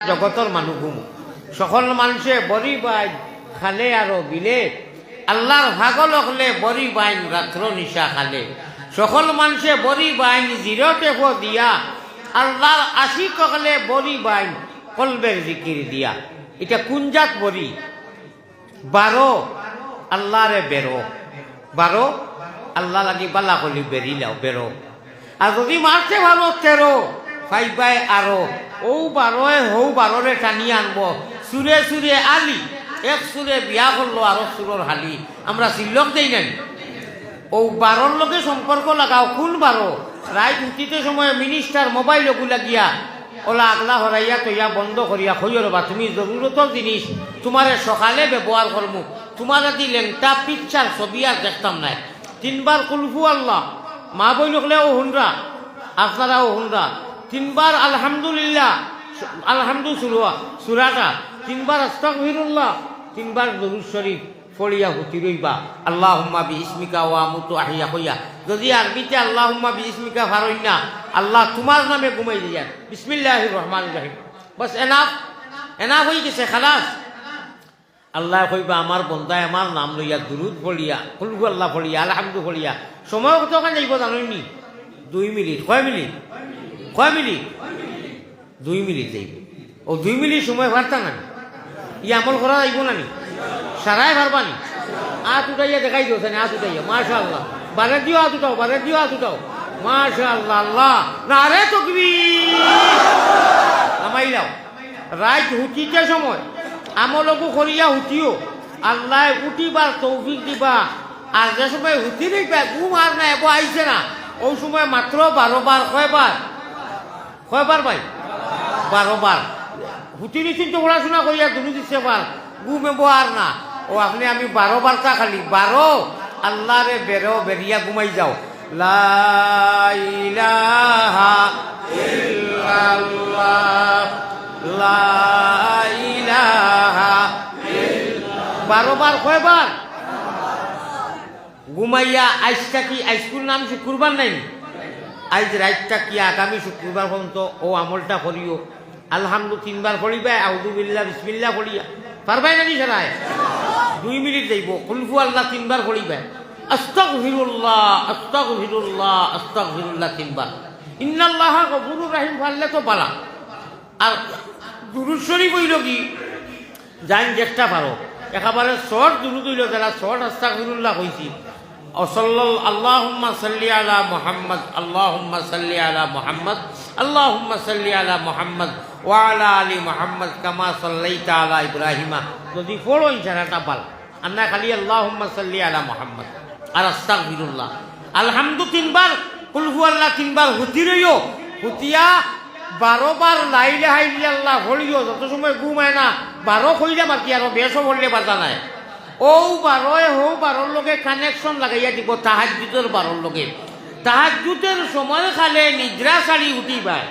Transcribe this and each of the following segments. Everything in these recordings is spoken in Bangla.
জগতর মানুষ সকল মানুষে বড়ি বাইন খালে আর বিলে আল্লাহর ভাগল হলে বড়ি বাইন রাত্র নিশা খালে সকল মানুষে বড়ি বাইন জিরোতে দিয়া আল্লাহর আশিক হলে বড়ি বাইন কলবের জিকির দিয়া। এটা কোন জাত বড়ি? 12 আল্লাহরে বেরো, 12 আল্লাহ লাগি বালা কলি বেরিলাও বেরো। আর যদি মারতে ভালো 13 ফাইবাই আরো ও 12 হৌ 12রে টানিয়ে আনবো সুরে সুরে আলি এক সুরে বিয়া করলো আরো সুরর হালি। আমরা সিল্লক দেই নাই ও 12র লগে সম্পর্ক লাগাও। কোন 12? রায় উঠিতে সময় মিনিস্টার মোবাইল ওগুলা গিয়া ওলা আগলা হরাইয়া তৈয়া বন্ধ করিয়া খইয় রবা তুমি জরুরতর জিনিস তোমারে সকালে ব্যবহার করমু, তোমার যদি লেংটা পিকচার ছবি আর দেখতাম নাই। 3 বার কুলফু আল্লাহ মা বই নকলে ও হুনরা আপনারাও হুনরা। 3 বার আলহামদুলিল্লাহ আলহামদু সুরাটা 3 বার আস্তাগফিরুল্লাহ 3 বার দরুদ শরীফ ফড়িয়া হুতি রইবা। আল্লাহুম্মা বিইসমিকা ওয়া আমুতু আহিয়া কইয়া যদি আরবিতে আল্লাহুম্মা বিইসমিকা ফারই না আল্লাহ তোমার নামে ঘুমাই দিয়া বিসমিল্লাহির রহমানির রহিম বাস এনাফ হয়ে গেছে খালাস। আল্লাহ কইবা আমার বন্দায় আমার নাম লইয়া দুরুদ ফড়িয়া কুলহু আল্লাহ ফড়িয়া আলহামদু ফড়িয়া সময় কত কান যাইব জানোনি? 2 মিনিট। কয় মিনিট? 2 মিনিট যাইব। ও 2 মিনিট সময় পারতা না ই আমল করা যাইব না নি? সারাই পারবানি? হাত উঠাইয়া দেখাই দিও হাত উঠাইয়া মাশাআল্লাহ বারে দিও হাত উঠাও বারে দিও হাত উঠাও মাশাআল্লাহ আল্লাহ নারে তাকবীর নামাইলাও। রাত হুতিতে সময় আমলকু করিয়া হুতিও আল্লাহ উঠিবার তৌফিক দিবা। আর যে সময় হুতি দেখবা ঘুম আর না এব আইছে না ওই সময় মাত্র 12 বার। কয়বার ভাই? 12 বার। হুতি নিশ্চিন্ত পড়াশোনা করিয়া দুরুদ দিচ্ছে বার ঘুম এব আর না ও আপনি আমি 12 বারটা খালি 12 আল্লাহরে বেরো বেরিয়া ঘুমাই যাও। লা ইলাহা ইল্লাল্লাহ লা ইলাহা 12 বার। কয়বার? ঘুমাইয়া আজটা কি আজকুর নাম শুক্রবার নাই আজ রাতটা কি আগামী শুক্রবার পর্যন্ত ও আমলটা করিও। আলহামদু 3 বার পড়িবা আউযু বিল্লাহ বিসমিল্লাহ পড়িয়া পারবাই নাকি সারায়? 2 মিনিট যাইব। কুলহু আল্লাহ 3 বার পড়িবা আস্তাগফিরুল্লাহ আস্তাগফিরুল্লাহ আস্তাগফিরুল্লাহ 3 বার। ইন্নাল্লাহা গফুরুর রহিম পারলে তো পালা। আর দুরূদ শরীফ হইল কি জান যেটা পারো একেবারে শর্ট দুরূদ হইল যারা শর্ট আস্তাগফিরুল্লাহ কইছি আল্লাহুম্মা সাল্লি আলা মুহাম্মদ আল্লাহুম্মা সাল্লি আলা মুহাম্মদ আল্লাহুম্মা সাল্লি আলা মুহাম্মদ ওয়া আলা আলি মুহাম্মদ কামা সাল্লাইতা আলা ইব্রাহিমা। যদি পড়ো ইনশাআল্লাহ পাল আর না খালি আল্লাহুম্মা সাল্লি আলা মুহাম্মদ আর আস্তাগফিরুল্লাহ আলহামদু 3 বার কুলহু আল্লাহ 3 বার হুতি রইও হুতিয়া 12 বার লা ইলাহা ইল্লাল্লাহ পড়িও। যত সময় ঘুমায় না 12 কইলা বাকি আর বেশও পড়লে বাধা নাই। ও 12 লগে কানেকশন লাগাইয়া দিব তাহাজ্জুদের 12 লগে। তাহাজ্জুদের সময় খালে নিদ্রা সারি উঠিবাই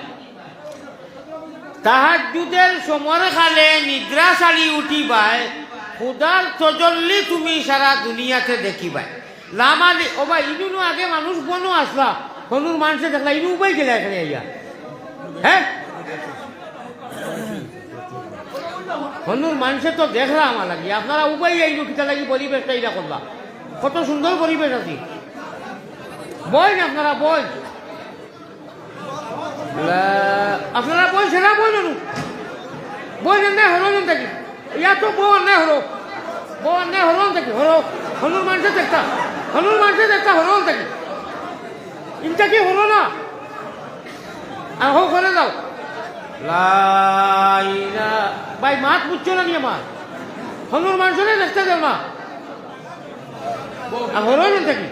তাহাজ্জুদের সময় খালে নিদ্রা সারি উঠিবাই খুদার তজল্লি তুমি সারা দুনিয়াতে দেখিবাই। লামালি ও ভাই ইনুনো আগে মানুষ বনো আসলা হনুর মানুষে দেখলা ইনু উপাই গেলে এখানে আইয়া হ্যাঁ হনুর মানুষে তো দেখলা আমার লাগি আপনারা উপায় আইনু কিতা লাগি পরিবেশটা এটা করলা কত সুন্দর পরিবেশ আছে। বই না আপনারা বই আপনারা বই সেরা বই নু বই না হরো না থাকি ইয়া তো বউ না হরো থাকি হরো হনুর মানুষে দেখতা হরো থাকি ইনটা কি হরো না আর হো করে যাও লাইলা ভাই মাত বুঝছো না নিয়ে মাত হনুর মানুষে দেখতে যাও না আর হরো না থাকি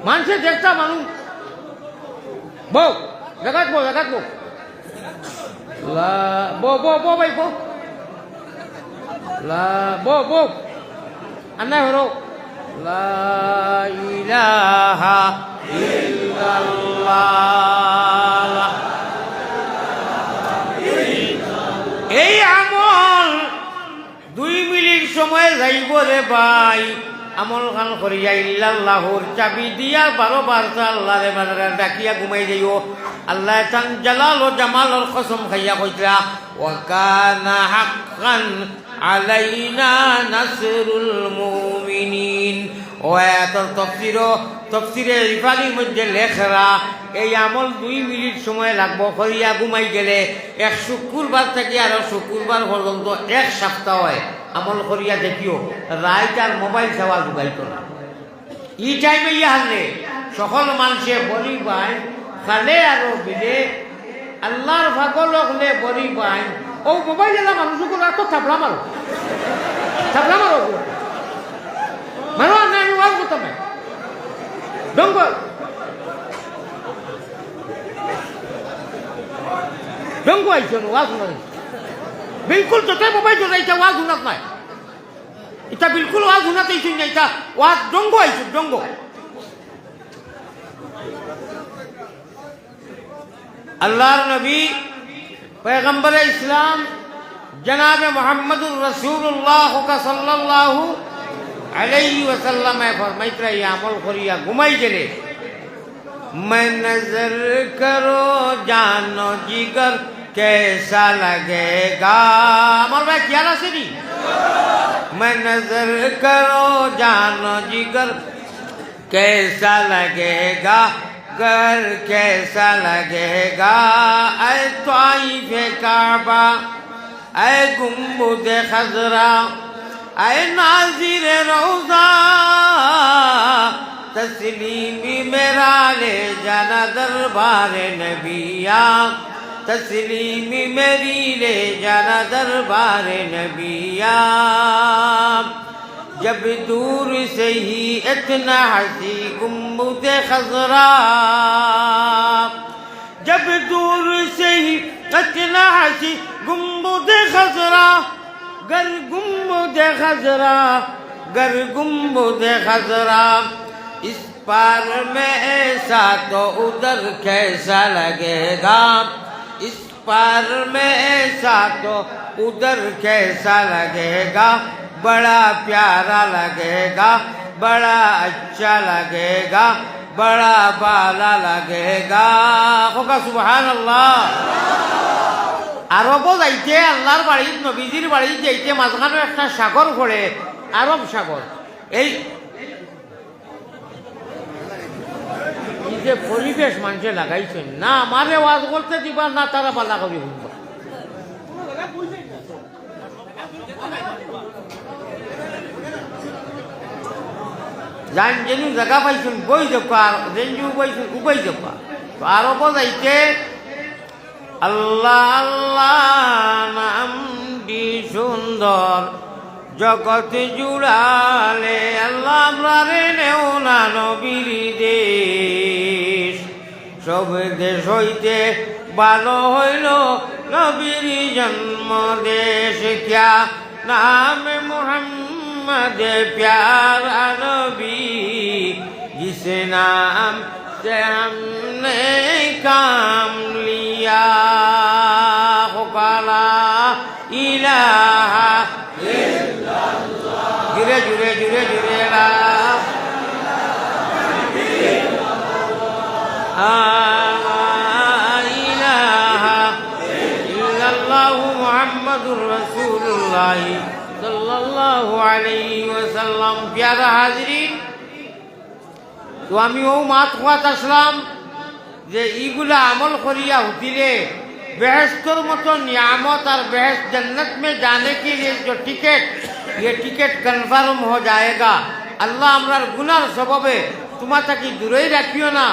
মানুষে দেখতা মানুষ বউ দেখাত বউ বো ভাই বো বো আন্না হরো লা ইলাহা ইল্লাল্লাহ। এই আমল 2 মিনিট সময় যাইব রে ভাই আমল খান করিয়া ইল্লাল্লাহুর চাবি দিয়া 12 বার আল্লাহরে বাজারে ডাকিয়া ঘুমাই যাইও। আল্লাহ তান জালাল ও জামালর কসম খাইয়া কইরা ওয়া কানা হাক্কান আলাইনা নাসরুল মুমিনিন। ও এতর তফসিরে রিফালির মধ্যে লেখরা এই আমল 2 মিনিট সময় লাগবো করিয়া ঘুমাই গেলে এক শুক্রবার থেকে আরো শুক্রবার পর্যন্ত 1 সপ্তাহ হয় আমল করিয়া দেখিও রাইট আর মোবাইল সেবা যোগাইত না। ই টাইমে হারলে সকল মানুষে বলি বাইন খালে আরো বিলে আল্লাহর ভাগল হলে বলি বাইন ও মোবাইল এলা মানুষগুলো এত থাপড়া মারো মারো না আমি ওয়াজ করতাম না ডঙ্গ ডঙ্গ আইছো ওয়াজ শুনাই বিলকুল যতই মোবাইল চলাইছে ওয়াজ শুনাত নাই এটা বিলকুল ওয়াজ শুনাতেই শুন না এটা ওয়াজ ডঙ্গ আইছো ডঙ্গ। আল্লাহর নবী পয়গম্বর ইসলাম জনাবে মুহাম্মদুর রাসূলুল্লাহ সাল্লাল্লাহু আলাইহি ওয়াসাল্লাম ফরমাইতরা এই আমল করিয়া ঘুমাই গেলে मैं नजर करो जानो जिगर कैसा लगेगा। আমার ভাই খেয়াল আছে নি? मैं नजर करो जानो जिगर कैसा लगेगा घर कैसा लगेगा। ऐ त्वाइफ काबा ऐ गुंबद खजरा ऐ नाजिर रोजा तस्लीमी मेरा ले जाना दरबार नबिया तस्लीमी मेरी ले जाना दरबार नबिया। जब दूर से ही इतना हंसी गुंबद खजरा जब दूर से ही इतना हंसी गुंबद खजरा गर गुंबद खजरा गर गुंबद खजरा इस पार में ऐसा तो उधर कैसा लगेगा। इस पार में ऐसा तो उधर कैसा लगेगा। बड़ा प्यारा लगेगा बड़ा अच्छा लगेगा बड़ा बाला लगेगा। होगा सुबहान अल्लाह। আরব যাইতে আল্লাহর বাড়ির নবীজির বাড়ির যাইতে মাঝখানে একটা সাগর পড়ে আরব সাগর। এই যে পরিবেশ মানুষে লাগাইছেন না আমারে ওয়াজ করতে দিবা না তারা পালা করি শুনবা। জান যেনু জায়গা পাইছেন বই যাবা যেনু পাইছেন উবাই যাবা। তো আরব যাইতে আল্লাহ আল্লাহ নামটি সুন্দর জগৎ জুড়ালে আল্লাহ আমরারে নেও না নবীর দেশ। সব দেশ হইতে ভালো হইল নবীর জন্ম দেশ। ক্যা নাম মুহাম্মদ প্যারা নবী জিস নাম से हमने काम लिया। ला इलाहा इल्लल्लाह जुरे जुरे जुरे जुरे ला इलाहा इल्लल्लाह मुहम्मदुर रसूलुल्लाह सल्लल्लाहु अलैहि वसल्लम। प्यारा हाजरीन, তো আমি ও মাত খোয়াত আসলাম যে এইগুলা আমল করিয়া উঠিলে বেহেশতর মতো নিয়ামত और बेहस जन्नत में जाने के लिए जो टिकट ये टिकट कन्फर्म हो जाएगा। अल्लाह हमार गुनार सबबे तुम्हारा की दूरे राखियो ना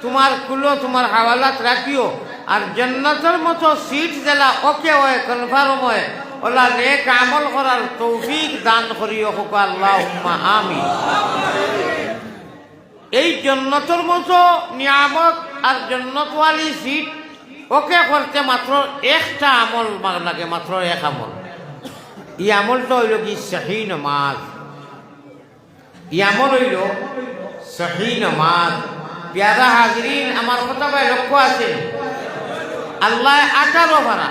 तुम्हार कुलो तुम्हार हवालात राखियो और जन्नतर मतो सीट दिला ओके होए कन्फर्म होए ওলা নেক আমল করার তৌফিক দান করিও হোক আল্লাহুম্মা আমিন। এই জন্নতর মতো নিয়ামত আর জন্নতওয়ালি সিট ওকে করতে মাত্র একটা আমল লাগে, মাত্র এক আমল। এই আমলটা হইল কি সহি নামাজ। এই আমল হইল সহি নামাজ। প্যারা হাজরিন, আমার কথা ভাই লক্ষ্য আছে, আল্লাহ 18 পারা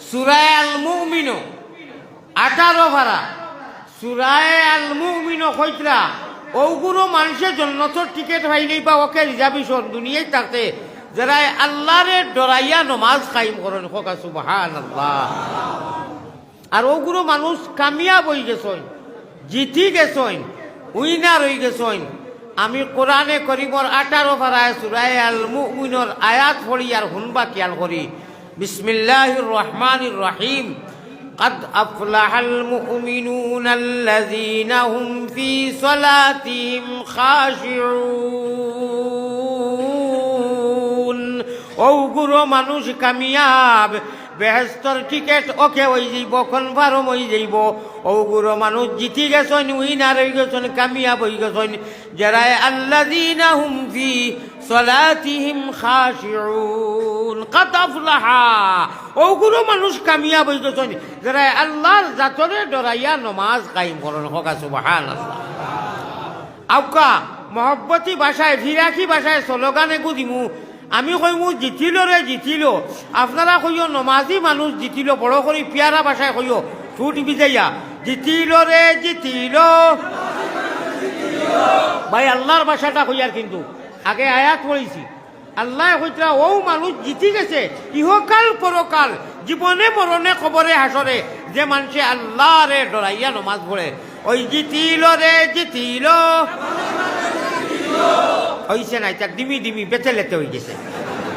সূরা আল মুমিন 18 পারা সূরায়ে আল মুমিন কইতরা ওগুলো মানুষের জন্নতর টিকিট পাইলেই বা ওকে রিজার্ভেশন দুনিয়ায় থাকতে যারা আল্লাহরে ডরাইয়া নমাজ কায়েম করেন হোকা সুবহানাল্লাহ। আর ওগুলো মানুষ কামিয়াব হয়ে গেছেন, জিতি গেছেন, উইনার হয়ে গেছেন। আমি কোরআনে করিমর 18 পারায় সূরায়ে আল মুমিনের আয়াত পড়ি আর শুনবা খেয়াল করি। বিসমিল্লাহির রহমানির রহিম। قد أفلح المؤمنون الذين هم في صلاتهم خاشعون ওগুলো মানুষ কামিয়াব, বেহেস্তর টিকেট ওকে হয়ে যাইব, কনফার্ম হয়ে যাইব। ওগুলো মানুষ জিতি গেছেন, উইনার হয়ে গেছেন, কামিয়াব হয়ে গেছেন যারা আল্লাযীনা হুম ফি সালাতিহিম খাশিউন। কাদ আফলাহা ওগুলো মানুষ কামিয়াব হয়ে গেছেন যারা আল্লাহর জাতরে ডরাইয়া নমাজ কায়েম করেন হোকা সুবহানাল্লাহ। আউকা মহব্বতী ভাষায় ফিরাকি ভাষায় স্লোগানে গুদিমু আমি কইমু জিতিল রে জিতিল, আপনারা কইও নমাজি মানুষ জিতিল, বড় করে পিয়ারা ভাষায় কইও ঠুট বিজাইয়া জিতিল রে জিতিল। ভাই আল্লাহর ভাষাটা কইয়ার কিন্তু আগে আয়াত পড়েছি। আল্লাহ কইতরা ও মানুষ জিতি গেছে ইহকাল পরকাল, জীবনে মরণে কবরে হাসরে যে মানুষে আল্লাহরে ডরাইয়া নমাজ পড়ে ওই জিতিল রে জিতিল। হইছে না এটা ডিমি ডিমি বেঁচে লেতে হয়ে গেছে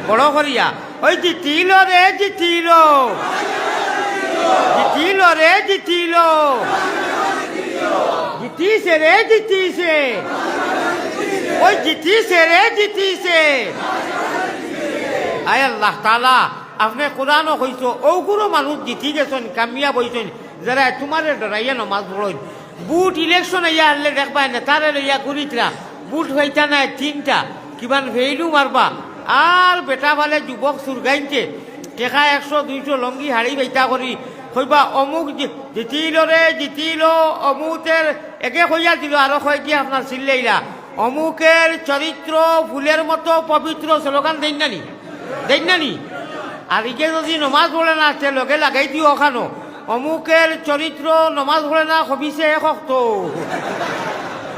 বড় করিয়া ওই জিতিল রে জিতিল, জিতিল রে জিতিল, জিতিছে রে জিতিছে, ওই জিতিছে রে জিতিছে। আয় আল্লাহ তাআলা আপনি কোরআনও কইছো ওগুলো মানুষ জিতি গেছেন, কামিয়াব হইছেন যারা তোমারে ডরাইয়া নমাজ পড়েন। বুট ইলেকশন ইয়া আনলে দেখবা না তারে লইয়া ঘুরিতরা বুট হইতা নাই 3টা কিমান ভেইলু মারবা। আর বেটা ভালে যুবক সুরগাইছে টেকা 100-200 লঙ্গি হাড়ি বেইতা করি কইবা অমুক জিতিল রে জিতিল, অমুকের একে কইয়া দিল আরো কয় কি আপনার চিল্লাইলা অমুকের চরিত্র ফুলের মতো পবিত্র স্লোগান দেন নানি দেন নানি। আর ইকে যদি নমাজ পড়ে না সে লগে লাগাই দিও ওখানো অমুকের চরিত্র নমাজ পড়ে না হবিছে শক্ত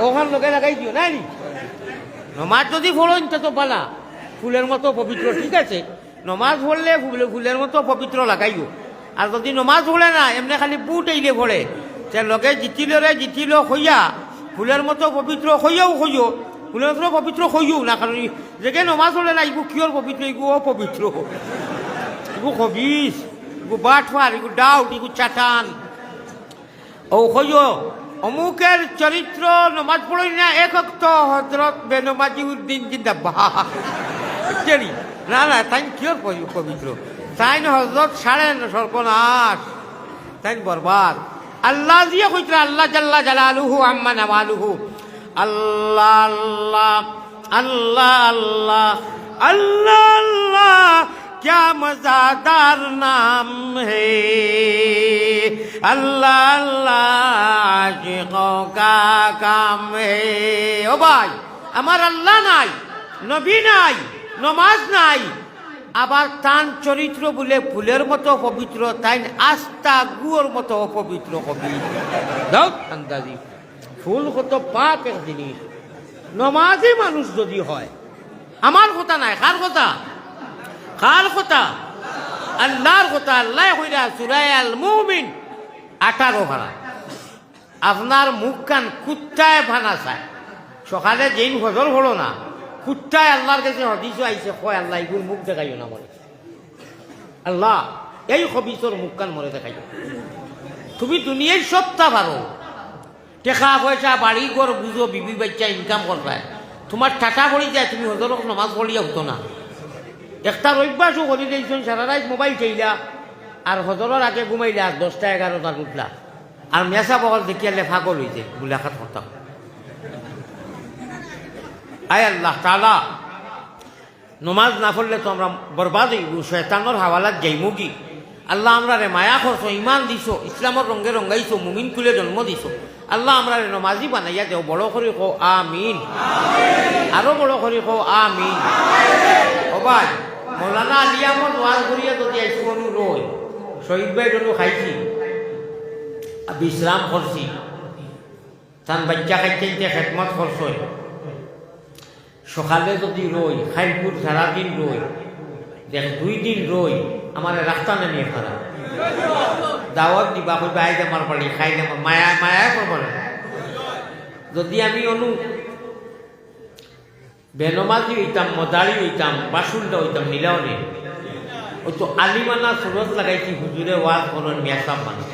ওখান লগে লাগাই দিও নাই নি। নমাজ যদি পড়েন তো পালা ফুলের মতো পবিত্র, ঠিক আছে নমাজ পড়লে ফুলের মতো পবিত্র লাগাইও। আর যদি নমাজ পড়ে না এমনি খালি বুট আইলে পড়ে সে লগে জিতিল রে জিতিল হইয়া ফুলের মতো পবিত্র হইয়াও হইও, ফুলের মতো পবিত্র হইও না। কারণ যেকে নমাজ পড়ে না ইগু কিয়র পবিত্র, ইগু অপবিত্র, ইগু খবিস, ইগু বাটফার, ইগু ডাউট, ইগু চাটান। ও হইও অমুকের চরিত্র নমাজ পড়ই না এক ওয়াক্ত হযরত বেনমাজিউদ্দিন জিন্দাবাদ। না না তাই কিয়র পবিত্র, তাই হযরত সাড়ে সর্বনাশ, তাই বরবাদ। আল্লাহ দিয়ে কইতরা আল্লাহ জাল্লা জালালুহু আম্মা নাওয়ালুহু আল্লাহ আল্লাহ আল্লাহ আল্লাহ আল্লাহ আল্লাহ क्या मज़ेदार नाम है अल्लाह अल्लाह आशिकों का काम है। ओ भाई আমার আল্লাহ নাই, নবী নাই, নমাজ নাই, আবার তান চরিত্র বলে ফুলের মতো পবিত্র, তাই আস্থা গুয়োর মতো অপবিত্র কবি দাও আন্দাজি। ফুল কত পাক এক জিনিস, নমাজি মানুষ যদি হয়, আমার কথা নাই, কার কথা? কার কথা? আল্লাহর কথা। আল্লাহ কইরা সূরা আল মুমিন 18 পারা আপনার মুখ কান কুত্তায় ভানা চায়। সকালে যেই ফজর হলো না কুত্তায় আল্লাহর কাছে হদিস আইছে কয় আল্লাহ এগুলো মুখ দেখাইও না মরে, আল্লাহ এই হবিসর মুখ কান মরে দেখাইও। তুমি দুনিয়ার সবটা পারো, টেকা পয়সা বাড়ি ঘর বুঝো, বিবি বাচ্চা ইনকাম করবে, তোমার টাকা পড়ি যায় তুমি হজর নামাজ পড়িয়া হতো না। একটা অভ্যাসও করে দিয়েছেন সারা রাত মোবাইল চাইলা আর হজরের আগে ঘুমাইলা 10টা-11টার উঠলা আর মেসা বগল দেখিয়ালে ফাগল হইছে বুলাখাত করতাম। আয় আল্লাহ তাআলা নমাজ না পড়লে তো আমরা বরবাদ হইব, শয়তানের হাওয়ালাত যাইমু কি। আল্লাহ আমরা রে মায়া করছো, ইমান দিছো, ইসলামের রঙে রঙাইছো, মুমিন কুলে জন্ম দিছো। আল্লাহ আমরা রে নমাজি বানাইয়া দেও। বড় করে কো আমিন, আরো বড় করে কো আমিন। ও ভাই মৌলানা আলী আহমদ ওয়াজ করিয়া যদি আইসি রই শহীদ ভাই জন্য খাইছি, বিশ্রাম করছি, তান বাচ্চা খাইতে খেদমত করছে সকালে যদি রই খাইপুর সারাদিন রই দেখ 2 দিন রই আমার রাস্তা নামিয়ে খারাপ দাওয়াত দিবা কইবা আইজ আমার বাড়ি খাইলে মায়া মায়া করবো না যদি আমি অনু বেনমাজি হইতাম মদারি হইতাম বাসুলটা হইতাম নীলাওনে ওই তো আলিমানা সুরত লাগাইছি হুজুরে ওয়াজ করেন মিয়াসাব মানুষ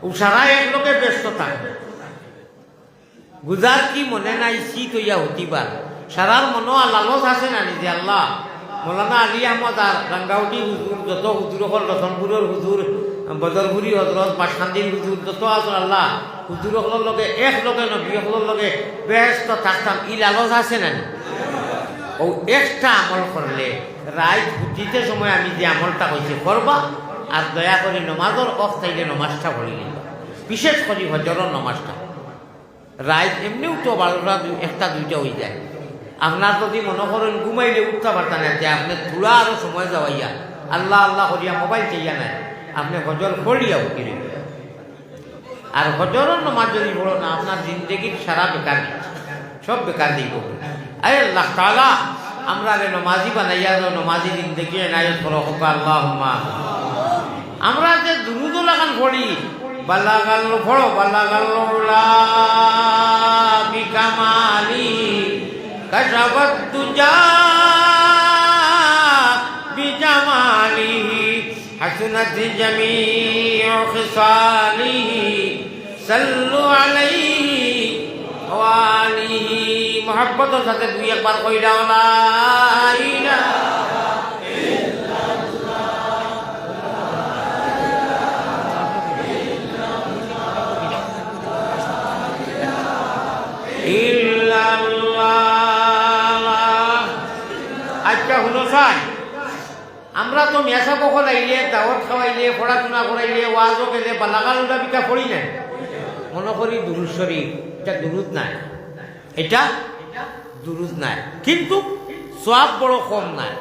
ও সারা এক লোকে ব্যস্ত থাকে গুজার কি মনে নাই শীত হইয়া হতিবার সারার মনো লালচ আছে না নিজে আল্লাহ মৌলানা আলী আহমদ আর রাঙ্গাউটি হুজুর যত হুজুর হল রতনপুরের হুজুর বদরপুরি হজরত বাসখান্দির হুজুর যত আছে আল্লাহ হুজুর হলের লগে এক লগে নবী হলের লগে ব্যস্ত থাকতাম ই লালচ আছে না ও একটা আমল করলে রায় দিতে সময় আমি যে আমলটা কইছি করবা আর দয়া করে নমাজের অফ চাইলে নমাজটা পড়ি নিবা বিশেষ করে হজরের নমাজটা রায় এমনিও তো 12টা 1টা 2টা হয়ে যায় আপনার যদি মনে করেন ঘুমাইলে উঠতে পারতেন না যে আপনি থোড়া আরো সময় যাওয়াইয়া আল্লাহ আল্লাহ করিয়া মোবাইল চাইয়া নাই আপনি হজর পড়িয়া উঠিলেন আর হজরের নমাজ যদি পড়ো না আপনার জিন্দগির সারা বেকার সব বেকার দিয়ে করবে আরে আল্লাহ তাআলা আমরা নমাজি বানাইয়া নমাজি জিন্দগি এনায়ত করো আল্লাহুম্মা আমরা যে দুরুদ লাগান পড়ি বালাগাল পড়ো বালাগাল লা বিকামালি কাশাবাত দুজা বিজামালিহি হাসনাত জামিউ খিসালিহি সাল্লু আলাইহি ওয়া আলিহি মোহাব্বতের সাথে 2 একবার কইরা লা ইলাহা ইল্লাল্লাহ। আচ্ছা হলো স্যার আমরা তো মেসা বকল আইলে দাওয়াত খাওয়াইলে পড়াশোনা করাইলে ওয়াজও গেলে বালাগাল উলাবিকা পড়ি না মনে করি দুরুদ শরীফ এটা দুরুদ নাই এটা দুরুদ নাই কিন্তু সওয়াব বড় কম নাই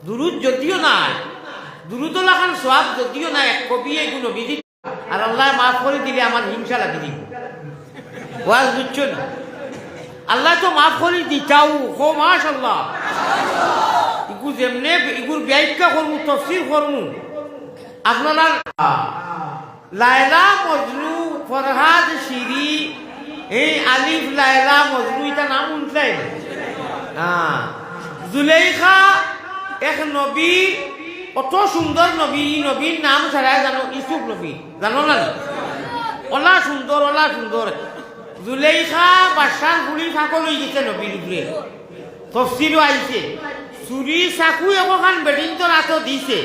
দুরুদ যদিও নাই দুরুদ লাগান সওয়াব যদিও নাই কবি এগুলো বিধি আর আল্লাহ মাফ করে দিলে আমার হিংসা লাগি দিব ওয়াজ বুঝছো না আল্লাহ তো মাফ করে দিতাও হো মাশাআল্লাহ ইগু যেমনে ইগুর ব্যাখ্যা করমু তাফসীর করমু আপনারা লায়লা মজনু ফরহাদ শিরি এই আলিফ লায়লা মজনু এটা নাম শুনছেন জুলেখা এক নবী কত সুন্দর নবী নবীর নাম ছাড়া জানো ইসুফ নবী জানো না ওলা সুন্দর জুলেখা বাদশার গুলি ফাঁকল হয়ে গেছে নবীর উপরে তফসিরও আইছে চুরি চাকু এখন বেডিং তো রাত দিছে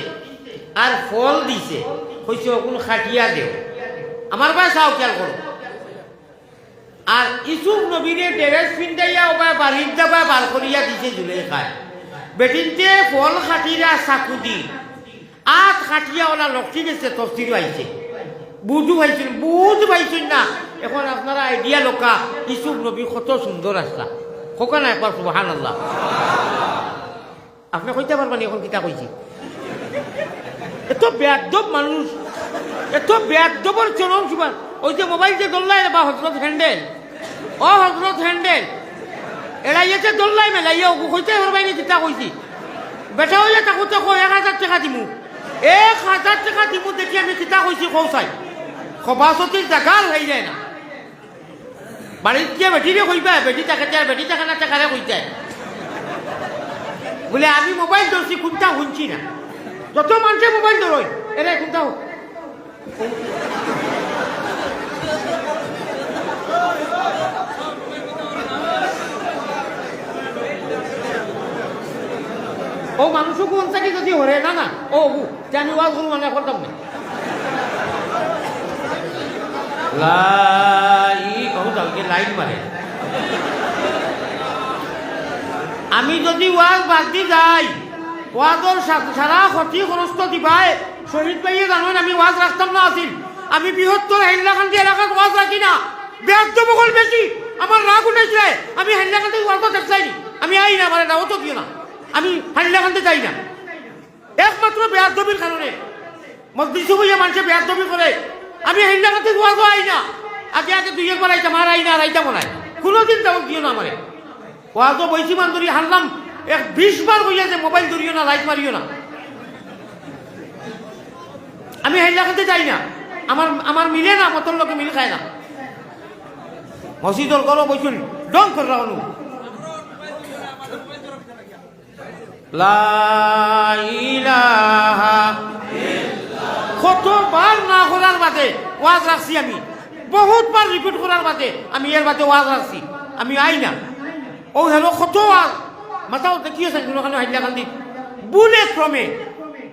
আর ফল দিছে কইছে অকুন খাটিয়া দেও আমার ভাই চাও খেয়াল করো আর ইসুফ নবীরে ড্রেস পিন্ধাইয়া ওবার বাড়ির দাবা বার করিয়া দিছে জুলেখায় বেটিনতে ফল খাটিরা চাকু দি আট খাটিয়া ওলা লক্ষ্মী গেছে তফসিরও আইছে বুঝু পাইছেন না এখন আপনারা আইডিয়া লোকা ইসুফ নবী কত সুন্দর আসলা খোকা না একবার সুবহানাল্লাহ আপনি কইতে পারবেন এখন কিতা কইছি এত বেয়াদব মানুষ এত বেয়াদবর চরম সুবান ওই যে মোবাইল যে দোল্লাই বা হজরত হ্যান্ডেল ও হজরত হ্যান্ডেল এড়াইয়াছে দোল্লাই মেলাইয়া কইতে পারবাই নি কিতা কইছি বেটা হইলে তাকুতে 1000 টাকা দিমু 1000 টাকা দিমু দেখি আমি কিতা কইছি কৌসাই সভাপতির জাগাল হয়ে যায় না বাড়ির গিয়ে বেটিরে কইবা বেটি টাকা দেয় বেটি টাকা না টাকারে কইতে বলে আমি মোবাইল ধরছি কোনটা শুনছি না যত মানুষে মোবাইল ধরই এরা কোনটা ও মানুষও কোন থাকি যদি হরে না না ও জানি ওয়াজ গুলো মানে করতাম না লাইন মারে আমি যদি ওয়াজ বাদ যাই ওয়াজর সারা ক্ষতিগ্রস্ত দিবাই শহীদ ভাইয়ে জানেন আমি ওয়াজ রাখতাম না আসিল আমি বৃহত্তর হাইলাকান্দি এলাকার ওয়াজ রাখি না বেয়াদবকল বেশি আমার রাগ উঠেছে আমি হাইলাকান্দি ওয়াজ দেখছাইনি আমি আই না মানে দাও তো দিও না আমি হাইলাকান্দি যাই না একমাত্র বেয়াদবির কারণে মসজিদ হইয়া মানুষে বেয়াদবি করে আমি হাইলাকান্দি ওয়াজ আই না আগে আগে দুই একবার আইতাম আর আইনা আর আইতাম নাই কোনোদিন যাবো দিও না আমারে ওয়াজও বইছি মান ধরি হারলাম 20 বার হইয়া যে মোবাইল ধরিও না লাইট মারিও না আমি হাইলাকান্তে যাই না আমার মিলে না মতন লোকে মিল খায় না মসজিদর করো বইছুন ডং করে রাখুন কতবার না করার বাদে ওয়াজ রাখছি আমি বহুতবার রিপিট করার বাদে আমি এর বাদে ওয়াজ রাখছি আমি আই না ও হেলো কত ওয়াজ মাথাও দেখিয়েছে কোনোখানে হাইলাকান্দি বুলে ক্রমে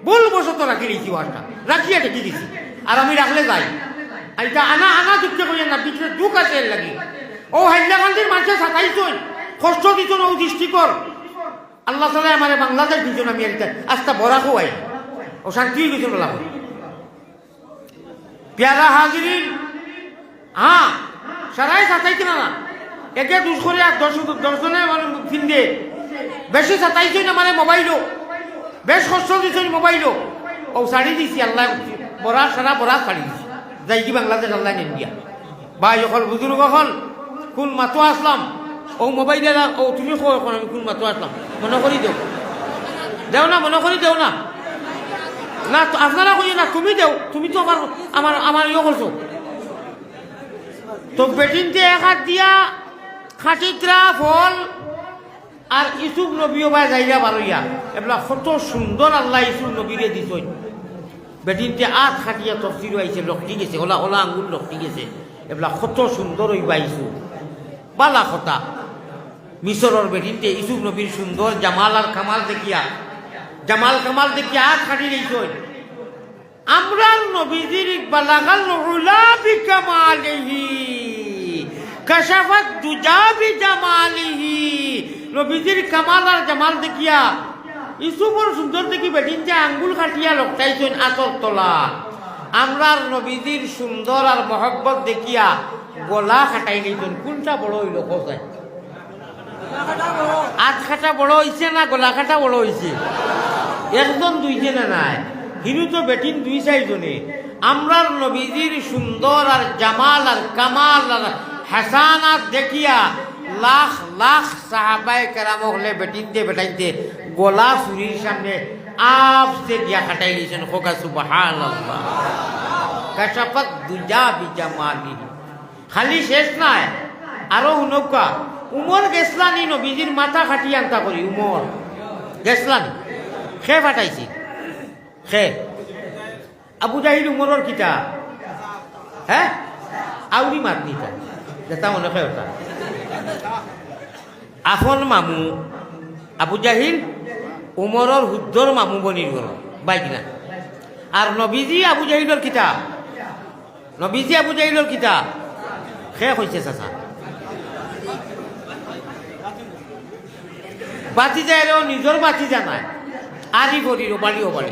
বলবশত রাখি দিয়েছি ওয়াজটা রাখিয়া দেখি দিছি আর আমি রাখলে যাই আর এটা আনা যুক্ত করি না পিছনে দুঃখ আছে এর লাগি ও হাইলাকান্দির মানুষের সাতাইছন কষ্ট দিছন ও দৃষ্টিকর আল্লাহ তাআলা আমারে বাংলাদেশ দিছন আমি একটা আস্তা বড়া খোয়াই ও শান্তি দিছন বলা প্যারা হাজিরিন হ্যাঁ সারাই সাতাইছে না একে দুষ করে 10 জনে ফিন্দে বেশি সাতাইছে না মানে মোবাইলও বেশ কষ্ট দিছন মোবাইলও ও শাড়ি দিছি আল্লাহ বড়া সারা বড়া শাড়ি দিছি যাই কি বাংলাদেশ আল্লাহ নেন দিয়া বা যখন বুজুর্গ হল কোন মাতো আসলাম ও মোবাইলে ও তুমি এখন আমি কোন মাতো আসলাম মনে করি দেও না মনে করি দেও না না আপনারা কই না তুমি দেও তুমি তো আমার ইয়ে করছো তো বেটিনতে এক হাত দিয়া খাটিত্রা ফল আর ইসুফ নবীও বা যাইরা বারইয়া এগুলা কত সুন্দর আল্লাহ ইসুফ নবীরে দিছই বেটিনতে আট খাটিয়া তফসির আইছে লক্ষ্টি গেছে ওলা আঙ্গুল লক্ষ্টি গেছে এগুলা কত সুন্দর ওই বাইছু বালা কথা মিশরের বেটিনতে ইসুফ নবীর সুন্দর জামাল আর কামাল দেখিয়া আট খাটি দিছই আমরার নবীজির বালাগাল উলা বিকামালিহি কাশাফাত দুজা বিজামালিহি নবীজির কামাল আর জামাল দেখিয়া ইসুফর সুন্দর দেখি বেটিনতে আঙ্গুল কাটিয়া লকটাইছেন আতর তলা আমরার নবীজির সুন্দর আর মহব্বত দেখিয়া গলা খাটাই নিয়েছেন কোনটা বড় হইল কোথায় আট খাটা বড় হয়েছে না গলা খাটা বড় হয়েছে একজন দুইজনে নাই হিরু তো বেটিন 2-4 জনে আমরার নবীজির সুন্দর আর জামাল আর কামাল আর হাসানাত দেখিয়া লাখ লাখ সাহাবায়ে কেরাম হলে বেটিনতে বেটাইতে গলা চুরির সামনে আপসে দিয়া খাটাই দিয়েছেন খোকা সুবহানাল্লাহ কাশাফাত দুজা বিজামালি খালি শেষ নাই আরো হুনকা উমর গেছলানি নবীজির মাথা খাটি আনতা করি উমর গেছলানি খে ফাটাইছি খে আবু জাহিল উমরের কিতা হ্যাঁ আউরি মাতনি তা যেটা মনে হয় ওটা আফন মামু আবু জাহিল উমরের হুদ্দর মামু বনির গর বাইক না আর নবীজি আবু জাহিলের কিতা খে হয়েছে চাচা বাতি যায় নিজের বাতি জানায় আরি বলির বাড়িও বাড়ি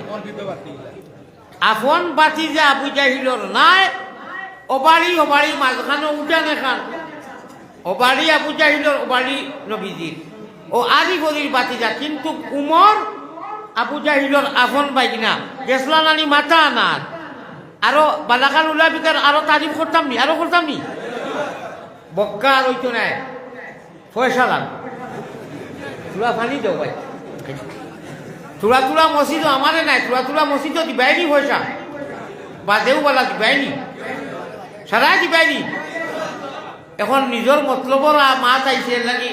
আফন বাতি যে আবু জাহিলর নাই ওবাড়ি মাঝখানে উঠান এখান ওবাড়ি আবু জাহিলর ওবাড়ি নবীজির ও আরি বলির বাতি যা কিন্তু উমর আবু জাহিলর আফন বাইকিনা গেছলা নানি মাথা আনার আরো বালাকাল উলাবিকার আরো তারিফ করতাম নি বক্কা আর হইতো নাই পয়সা লাগ তুলা ফানি দেও ভাই তুলা মসজিদ আমারে নাই তুলা মসজিদ দিবাইনি পয়সা বাদেও বলা দিবাইনি সারা দিবাইনি এখন নিজের মতলবর মাছ আইছে লাগি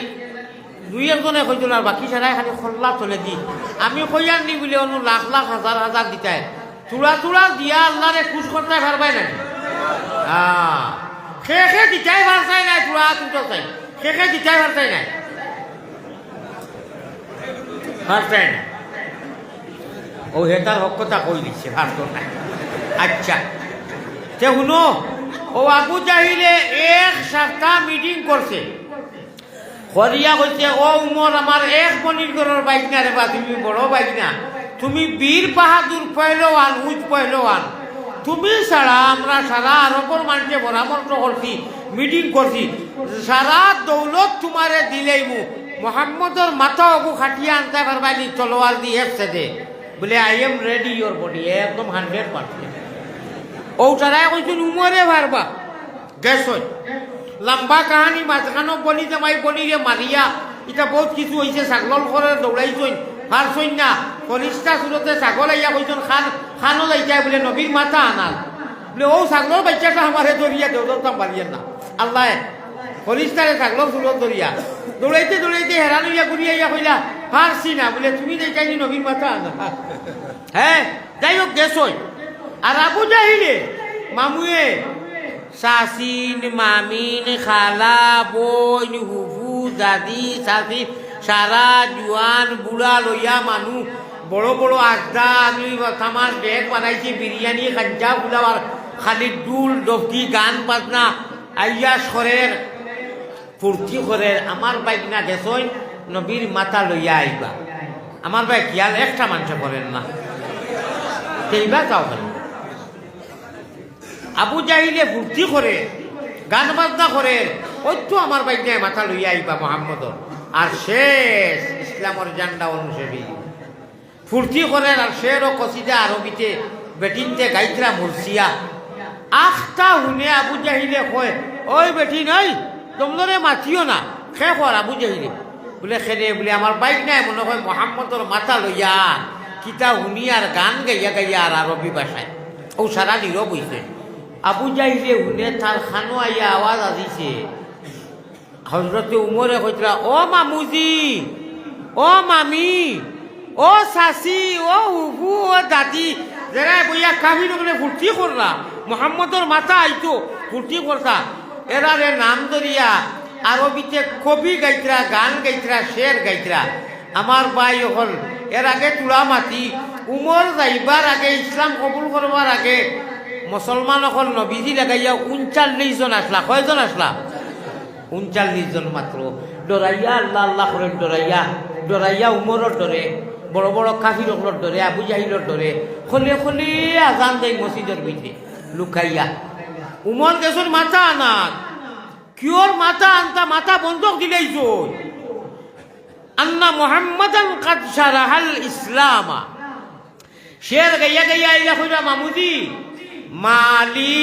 2-1 জনে কইতো না বাকি সারাই খালি খল্লা চলে দি আমি কইয়ার নি বলে অনু লাখ লাখ হাজার দিতাই তুলা দিয়া আল্লাহরে খুশ করতে পারবাই না খে দিতাই পারতাই নাই তুলা চাই খে দিতাই পারতাই নাই পারতাই না ও হেতার হক কথা কই দিচ্ছে পারত না আচ্ছা তে শুনো ও আবু জাহিলে 1 সপ্তাহ মিটিং করছে করিয়া কইছে ও উমর আমার 1 বনির ঘরের বাইক না রে বা তুমি বড় বাইক না তুমি বীর বাহাদুর পহলওয়ান পহলওয়ান তুমি ছাড়া আমরা সারা আরবর মানুষে পরামর্শ করছি মিটিং করছি সারা দৌলত তোমারে দিলেই মোহাম্মদর মাথা অবু খাটিয়ে আনতে পারবানি তলোয়ার দিয়ে হেফসে বলে I am ready your body একদম 100%। ও তারাই কইছেন উমরে পারবা গ্যাস হয় লম্বা কাহানি মাঝখানো বনি জামাই বনিরে মারিয়া এটা বহুত কিছু হয়েছে ছাগল করে দৌড়াইছইন হারছইন না কনিষ্ঠা সুরতে ছাগল আইয়া কইছন খানো লাইয়া বলে নবীর মাথা আনাল বলে ও ছাগলের বাচ্চাটা আমারে ধরিয়া দেওদাম পারিয়েন না আল্লাহ কনিষ্ঠারে ছাগল সুরত ধরিয়া দৌড়াইতে দৌড়াইতে হেরান হইয়া ঘুরিয়া কইলা হারছি না বলে তুমি দেখাইনি নবীর মাথা আনা হ্যাঁ যাই হোক গ্যাস হয় আর আবু জাহিলে মামুয়ে শাসিন মামিন খালা বইন হুফু দাদি শাসি সারা জুয়ান বুড়া লইয়া মানুষ বড় বড় আড্ডা আমি আমার ব্যাগ বানাইছি বিরিয়ানি খাঞ্চা বুলাবার খালি ডুল ডবকি গান বাজনা আইয়া সরের ফুর্তি করে আমার বাইক না গেছই নবীর মাথা লইয়া আইবা আমার ভাই খেয়াল একটা মানুষ করেন না সেইবা যাও কেন আবু জাহিলে ফুর্তি করে গান বাজনা করে ওই তো আমার বাইক নিয়ে মাথা লইয়া আইবা মোহাম্মদর আর শেষ ইসলামের জান্ডা অনুসারী ফুর্তি করে আর শেরও কসিদা আরবিতে বেটিনতে গাইতরা মুরসিয়া আখটা শুনে আবু জাহিলে কয় ওই বেটি নই তোমরে মাতিও না খে কর আবু জাহিলে বলে খেলে বলে আমার বাইক নাই মনে হয় মোহাম্মদর মাথা লইয়া কিতা শুনি আর গান গাইয়া গাইয়া আর আরবি ভাষায় ও সারা নীরব হইছে আবু জাহিলে শুনে তার খানো আইয়া আওয়াজ আজিছে হজরতে উমরে কইতরা ও মামুজি ও মামি ও শাসি ও হুফু ও দাদি যারা বইয়া কাহিনী করে ফুর্তি করলা মোহাম্মদর মাথা আইতো ফুর্তি করতা এরারে নাম ধরিয়া আরবিতে কবি গাইতরা গান গাইতরা শের গাইতরা আমার ভাই হল এর আগে তুলা মাতি উমর যাইবার আগে ইসলাম কবুল করবার আগে মুসলমান হল নবীজি লাগাইয়া 39 জন আসলা কয়জন আসলা 39 জন মাত্র ডরাইয়া আল্লাহ আল্লাহ করেন ডরাইয়া উমরের ডরে বড় বড় কাফিরগুলোর ডরে আবু জাহিলের ডরে খলে খলে আজান দেয় মসজিদের ভিতরে লুকাইয়া উমর গেছন মাথা আনান কিওর মাথা আনতা মাথা বন্ধক দিলেই জোর আন্না মুহাম্মাদান কাদ শারাহাল ইসলামা শের গাইয়া গাইয়া আইলা কইরা মামুদি মালি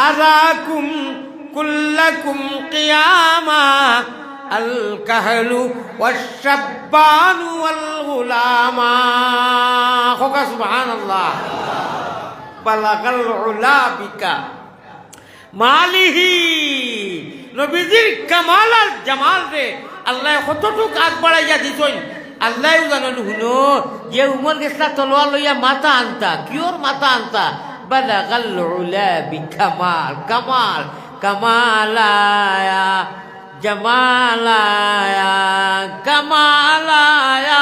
আরাকুম কুল্লাকুম কিয়ামা আল কাহলু ওয়াশ-শাব্বানু ওয়াল গুলামা খোকা সুবহানাল্লাহ বালাগাল উলা বিকা মালিহি নবীজির কামাল আর জামাল রে আল্লাহ কতটুক আগ বাড়াইয়া দিছইন আল্লাহ জানেন হুনো যে উমর গেছলা তলোয়ার লইয়া মাথা আনতা কিওর মাথা আনতা বালাগাল উলা বিকামাল কামাল কামালায়া জামালায়া কামালায়া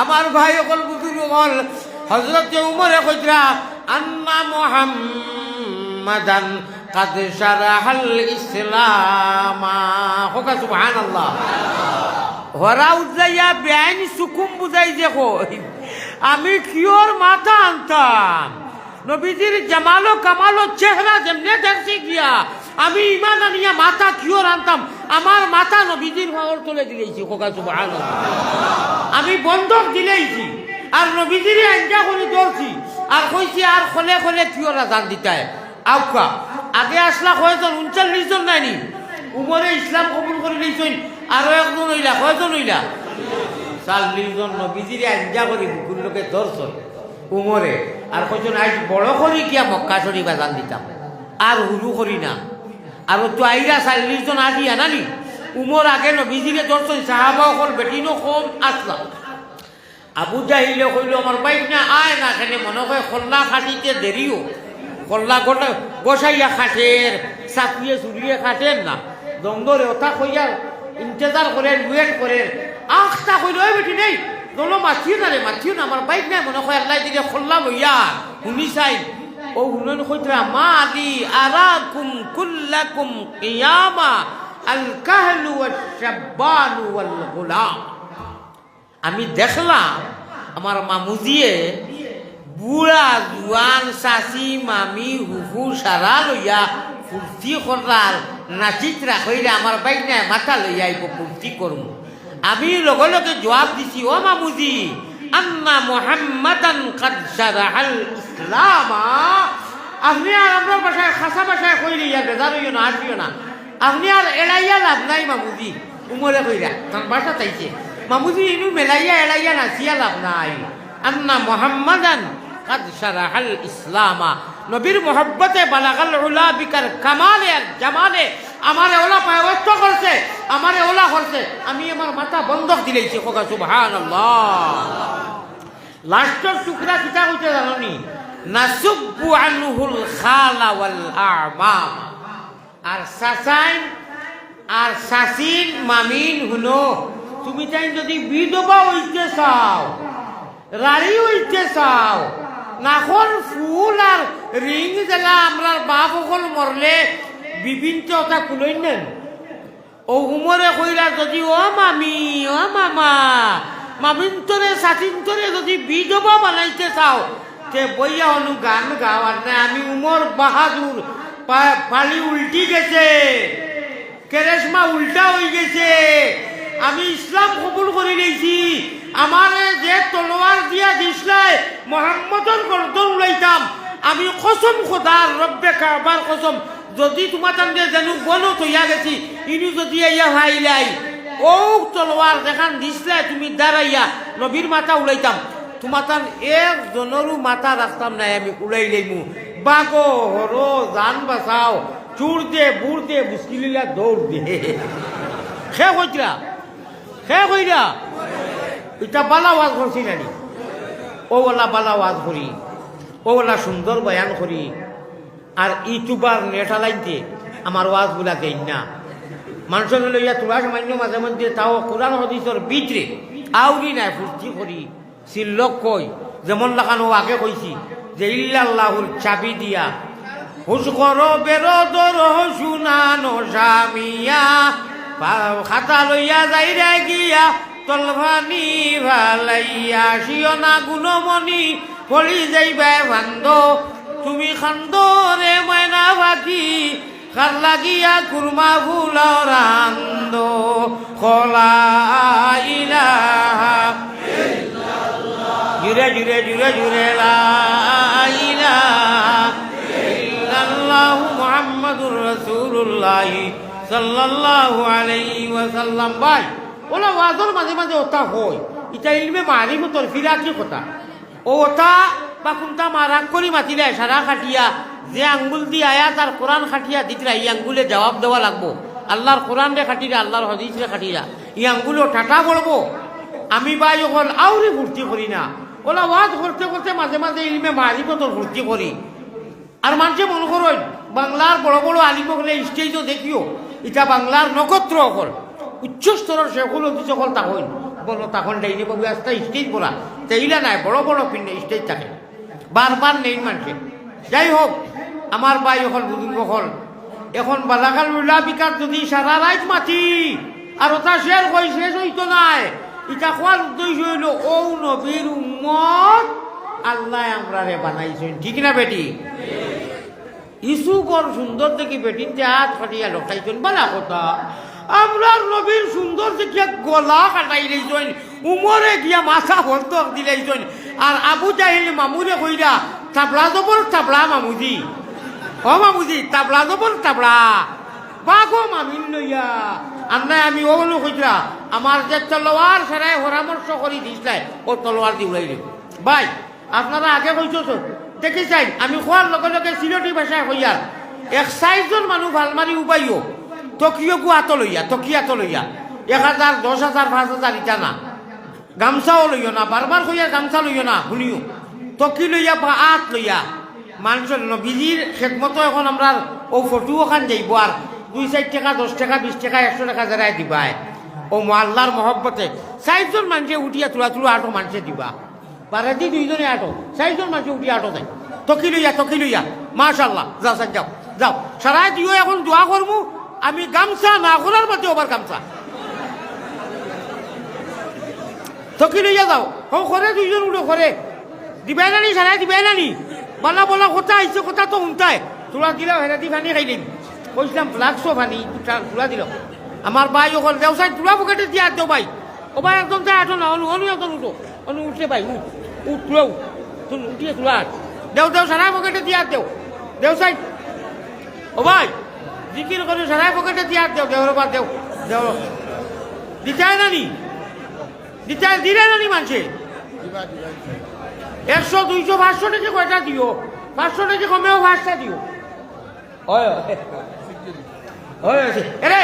আমার ভাই অকল বুজুর্গ হল হযরত উমরে কইতরা আন্না মুহাম্মাদান কাদ শারাহাল ইসলাম হোকা সুবহানাল্লাহ হরা উজাইয়া বেআইনি সুকুম বুঝাই যে কই আমি কিওর মাথা আনতাম নবীজির জামালো কামালো চেহারা যেমনে দেখছি গিয়া আমি ইমান আনিয়া মাথা কিওর আনতাম আমার মাথা নবীজির পাওয়ার তুলে দিলেছি হোকা সুবহানাল্লাহ আমি বন্ধক দিলেইছি আর নবীজির আঞ্জা করে ধরছি আর কইছি আর খলে খলে কিওর আজান দিতায় আউকা আগে আসলা কয়জন 39 জন নাইনি উমরে ইসলাম কবুল করে নিয়েছেন আরো একজন হইলা কয়জন হইলা 40 জন নবীজির আঞ্জা করি বুকুর লোকে ধরছ উমরে আর কয়জন আজ বড় করি কিয়া মক্কা শরীফ আজান দিতাম আর হুরু করি না আর তো আইরা 40 জন আদি আনানি উমর আগে নবীজিরে ধরছেন সাহাবা হল বেটিনো কম আসলা আবু জাহিলে কইল আমার বাইক না আয় না এখানে মনে হয় খোল্লা খাটিতে দেরিও কল্লা গোটা গোসাইয়া খাটের চাপিয়ে চুরিয়ে খাটেন না দন্দরে ওটা কইয়া ইন্তজার করেন ওয়েট করেন আখটা কইল ওই বেটি নেই দলো মাছিও না আমার বাইক নাই মনে হয় আল্লাহ দিকে খোল্লা লইয়া শুনি চাই ও শুনন কইতরা মা আদি আরাকুম কুল্লাকুম কিয়ামা আল কাহলু ওয়াশ-শাব্বানু ওয়াল গুলাম আমি দেখলাম আমার মামুজিয়ে বুড়া জুয়ান চাচি মামি হুফু সারা লইয়া ফুর্তি করার নাচিত্রা কইরা আমার বাইক নাই মাথা লইয়া আইব ফুর্তি করম আমি লগে লগে জবাব দিছি ও মামুজি আন্না মুহাম্মাদান কাদ শারাহাল ইসলামা আপনি আর আপনার বাসায় খাসা বাসায় কইলে ইয়া বেজার হইও না আসিও না আপনি আর এড়াইয়া লাভ নাই মামুজি উমরে কইরা কারণ বাসা চাইছে মামুজি ইনু মেলাইয়া এড়াইয়া নাচিয়া লাভ নাই আন্না মুহাম্মাদান কাদ শারাহাল ইসলামা নবীর মোহব্বতে বালাগাল উলা বিকার কামালে আর জামালে আমারে ওলা পায়বস্ত করছে আমারে ওলা করছে আমি আমার মাথা বন্ধক দিলেছি কোকা সুবহানাল্লাহ লাস্টের টুকরা কিতা কইতে জানোনি নাসুব্বু আনহুল খালা ওয়াল আমাম আর সাসাইন আর সাসিন মামিন হুনো তুমি তাই যদি বিধবা হইতে চাও রাড়ি হইতে চাও নাখন ফুল আর রিং জেলা আমরা বাপ সকল মরলে বিভিন্ন কথা কুলই নেন ও উমরে কইলা যদি ও মামি ও মামা মামিন্তরে সাচিন্তরে যদি বিধবা বানাইতে চাও তে বইয়া অনু গান গাওয়ার না আমি উমর বাহাদুর পালি উল্টি গেছে কেরেশমা উল্টা হয়ে গেছে আমি ইসলাম কবুল করে নিয়েছি আমার যে তলোয়ার দিয়া দিসলাই মোহাম্মদর গর্দন উলাইতাম আমি কসম খোদার রব্বে কাবার কসম যদি তোমার তান্ডে যেন বনো তৈয়া গেছি ইনু যদি ইয়া ভাইলাই ও তলোয়ার দেখান দিসলাই তুমি দাঁড়াইয়া নবীর মাথা উলাইতাম তোমার তান একজনেরও মাথা রাখতাম নাই আমি উলাই লাইমু বাগো হরো জান বাঁচাও চুর দে বুড় দে মুশকিলিলা দৌড় দে সে কইরা হে কইরা এটা বালা ওয়াজ করছি নানি ওলা বালা ওয়াজ করি ওলা সুন্দর বয়ান করি আর ইউটিউবার নেটালাইতে আমার ওয়াজগুলা দেন না মানুষের লইয়া তোলা সামান্য মাঝে মধ্যে তাও কোরআন হাদিসের ভিতরে আউরি নাই ফুর্তি করি সিল্লক কই যেমন লাগানো আগে কইছি যে ইল্লাল্লাহুর চাবি দিয়া হুশ করো বেরোদর শুনানো স্বামিয়া খাতা লইয়া যাইরা গিয়া তলভানি ভালাইয়া শিও না গুণমণি ফলি যাইবা ভান্দ তুমি খান্দ রে ময়না বাকি কার লাগিয়া কুরমা ভুলাও রান্দ খোলা ইলাহা জুরে জুরে জুরে জুরে লা ইলাহা ইল্লাল্লাহু মুহাম্মাদুর রাসূলুল্লাহ সাল্লাল্লাহু আলাইহি ওয়াসাল্লাম ভাই ওলা ওয়াজর মাঝে মাঝে ওটা হয় এটা ইলমে মারিফতর ফিরাকি কথা ওটা বা কোনটা মারাক করি মাতিলে সারা খাটিয়া যে আঙ্গুল দিয়ে আয়াত আর কোরআন খাটিয়া দিতরা এই আঙ্গুলে জবাব দেওয়া লাগবো আল্লাহর কোরআন রে খাটিরা আল্লাহর হাদিস রে খাটিরা এই আঙ্গুলও টাটা বলবো আমি ভাই ওখান আউরি ভর্তি করি না ওলা ওয়াজ করতে করতে মাঝে মাঝে ইলমে মারিফতর ভর্তি করি আর মানুষে মনে করেন বাংলার বড় বড় আলিম হলে স্টেজও দেখিও এটা বাংলার নক্ষত্র অকল উচ্চ স্তরের সেগুলো হচ্ছে সকল তখন বলো তখন ডাইনি বাবু আস্তে স্টেজ বলা তাইলা নাই বড় বড় পিন্ডে স্টেজ থাকে বারবার নেই মানুষে যাই হোক আমার ভাই হল বুজুর্গ হল এখন বালাকাল উল্লা বিকাশ যদি সারা রাত মাতি আর ওটা শেয়ার কই শেষ হইতো নাই এটা কোয়ার উদ্দেশ্য হইল ও নবীর উম্মত আল্লাহ আমরা রে বানাইছেন ঠিক না বেটি ইসু কর সুন্দর দেখি বেটিতে হাত ফাটিয়া লটাইছেন বালা কথা আমরা নবীর সুন্দর দেখিয়া গলা কাটাই লাইছেন উমরে গিয়া মাথা বন্ধক দিলাইছেন আর আবু জাহিল মামুরে কইরা তাবলা জবর তাবলা মামুজি ও মামুজি তাবলা জবর তাবলা বাগো মামিন লইয়া আমরা আমি ওগুলো কইরা আমার যে তলোয়ার সারাই পরামর্শ করি দিসলাই ও তলোয়ার দি উড়াই দিল ভাই আপনারা আগে কইছো তো দেখি চাই আমি খোয়ার লগে লগে সিলেটি ভাষায় কইয়ার 1 জন মানুষ ভালমারি উবাইও তকিও গু আত লইয়া তকিয়াত লইয়া 1000 10,000 5,000 ইটা না গামছাও লইও না বারবার কইয়া গামছা লইও না শুনিও তকি লইয়া বা আত লইয়া মানুষের নবীজির খেদমত এখন আমরা ও ফটো ওখান যাইব আর 2-4 টাকা 10 টাকা 20 টাকা 100 টাকা যারাই দিবাই ও আল্লাহর মহব্বতে 4 জন মানুষে উঠিয়া তুলা তুলা আটো মানুষে দিবা বারাদি 2 জনে আটো 4 জন মানুষে উঠিয়া আটো দেয় তকি লইয়া মাশাআল্লাহ যাও যাও যাও সারাই দিও এখন দোয়া করবো আমি গামছা না করার মধ্যে ওবার গামছা তকি লইয়া যাও হো করে 2 জন উঠো করে দিবাই নানি সারাই দিবাই নানি বলা বলা কথা আইছে কথা তো উনটায় তুলা দিলা হেরাদি পানি খাই দিন কইছিলাম ফ্লাক্সও পানি তুলা দিল আমার ভাই ওখান ব্যবসায় তুলা পকেটে দিয়া দেও ভাই ও ভাই একদম তাই আটো না অনু একদম উঠো অনু উঠলে ভাই উঠ তুলাও তুমি উঠিয়ে তুলা দেও সারা পকেটে দিয়া দেও দেও চাই ও ভাই জিকির করে সারাই পকেটে দিয়া দেও দেওর বাদ দেও দেও দিচায় নানি দিচায় দিলে নানি মানছে 100 200 500 টাকা কয়টা দিও 500 টাকা কমেও 5টা দিও হয় এরে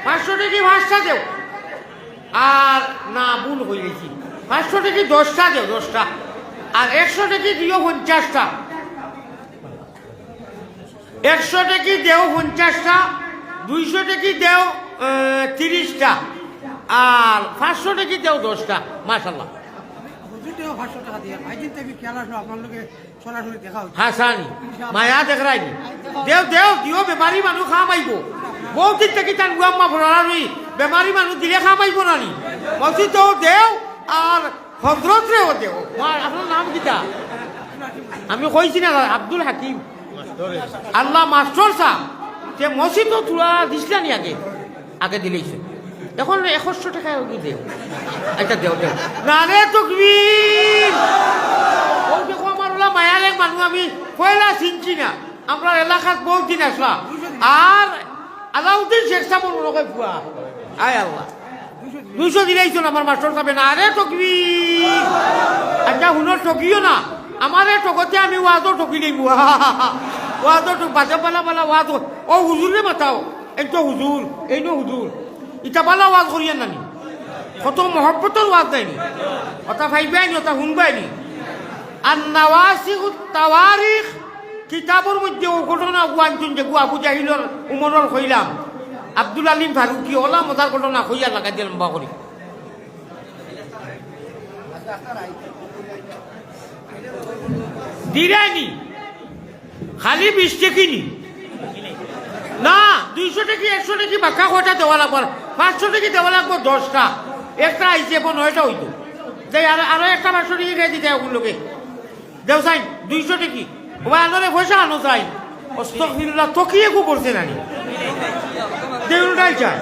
500 টাকা 5টা দেও আর না ভুল হয়ে গেছি 500 টাকা 10টা দেও 10টা আর 100 টাকা দিও 50টা 100 টাকা দেও 50টা 200 টাকা দেও 30টা আর 500 টাকা দেও 10টা মাশাআল্লাহ হাসানি মায়া দেখরাইনি দেও দেও দিও বেমারি মানুষ খামাইব বহুত দিন থেকে তার গুয়াম্মা ফরানি বেমারি মানুষ দিলে খামাইব নানি মসজিদ দেও আর হজরত রেও দেও আপনার নাম কিটা আমি কইছি না আব্দুল হাকিম আল্লাহ মাস্টার সাহ যে মসজিদ তুলা দিছিলানি আগে আগে দিলেইছে এখন 100 টাকা দেও একটা দেও দেও না রে তকবীর ও দেখো আমার ওলা মায়ালের মানুষ আমি পয়লা চিনছি না আমরা এলাকাত বহুত দিন আসলাম আর আলাউদ্দিন শেখ সাহেব লোকে ভুয়া আয় আল্লাহ 200 দিলেইছো না আমার মাস্টার সাহেব না রে তকবীর আচ্ছা হুনর ঠকিও না আমারে ঠকতে আমি ওয়াজও ঠকি নেই ওয়াজও বাজা পালা পালা ওয়াজ ও হুজুরে মাতাও এই তো হুজুর এই নো হুজুর ইটা পালা ওয়াজ করিয়েন নানি কত মহব্বতের ওয়াজ দেয়নি ওটা ভাইবাইনি ওটা শুনবাইনি আর নাওয়াসিকুত তাওয়ারিখ কিতাবের মধ্যে ও ঘটনা গুয়াঞ্চুন যে আবু জাহিলর উমরের কইলাম আব্দুল আলিম ফারুকি ওলা মজার ঘটনা কইয়া লাগাই দিয়ে লম্বা করি দিরাইনি খালি 20 টাকা নি না 200 টাকা 100 টাকা বাঁকা কটা দেওয়া লাগবে 500 টাকা দেওয়া লাগবে 10টা একটা আইসে 9টা হইতো তাই আরো একটা 500 টাকা খাই দিতে ওগুলোকে দেও চাই 200 টাকা ওই আনরে পয়সা আনো চাই অস্তগফিরুল্লাহ তকিয়ে কো পড়ছে নানি দেউলটাই চাই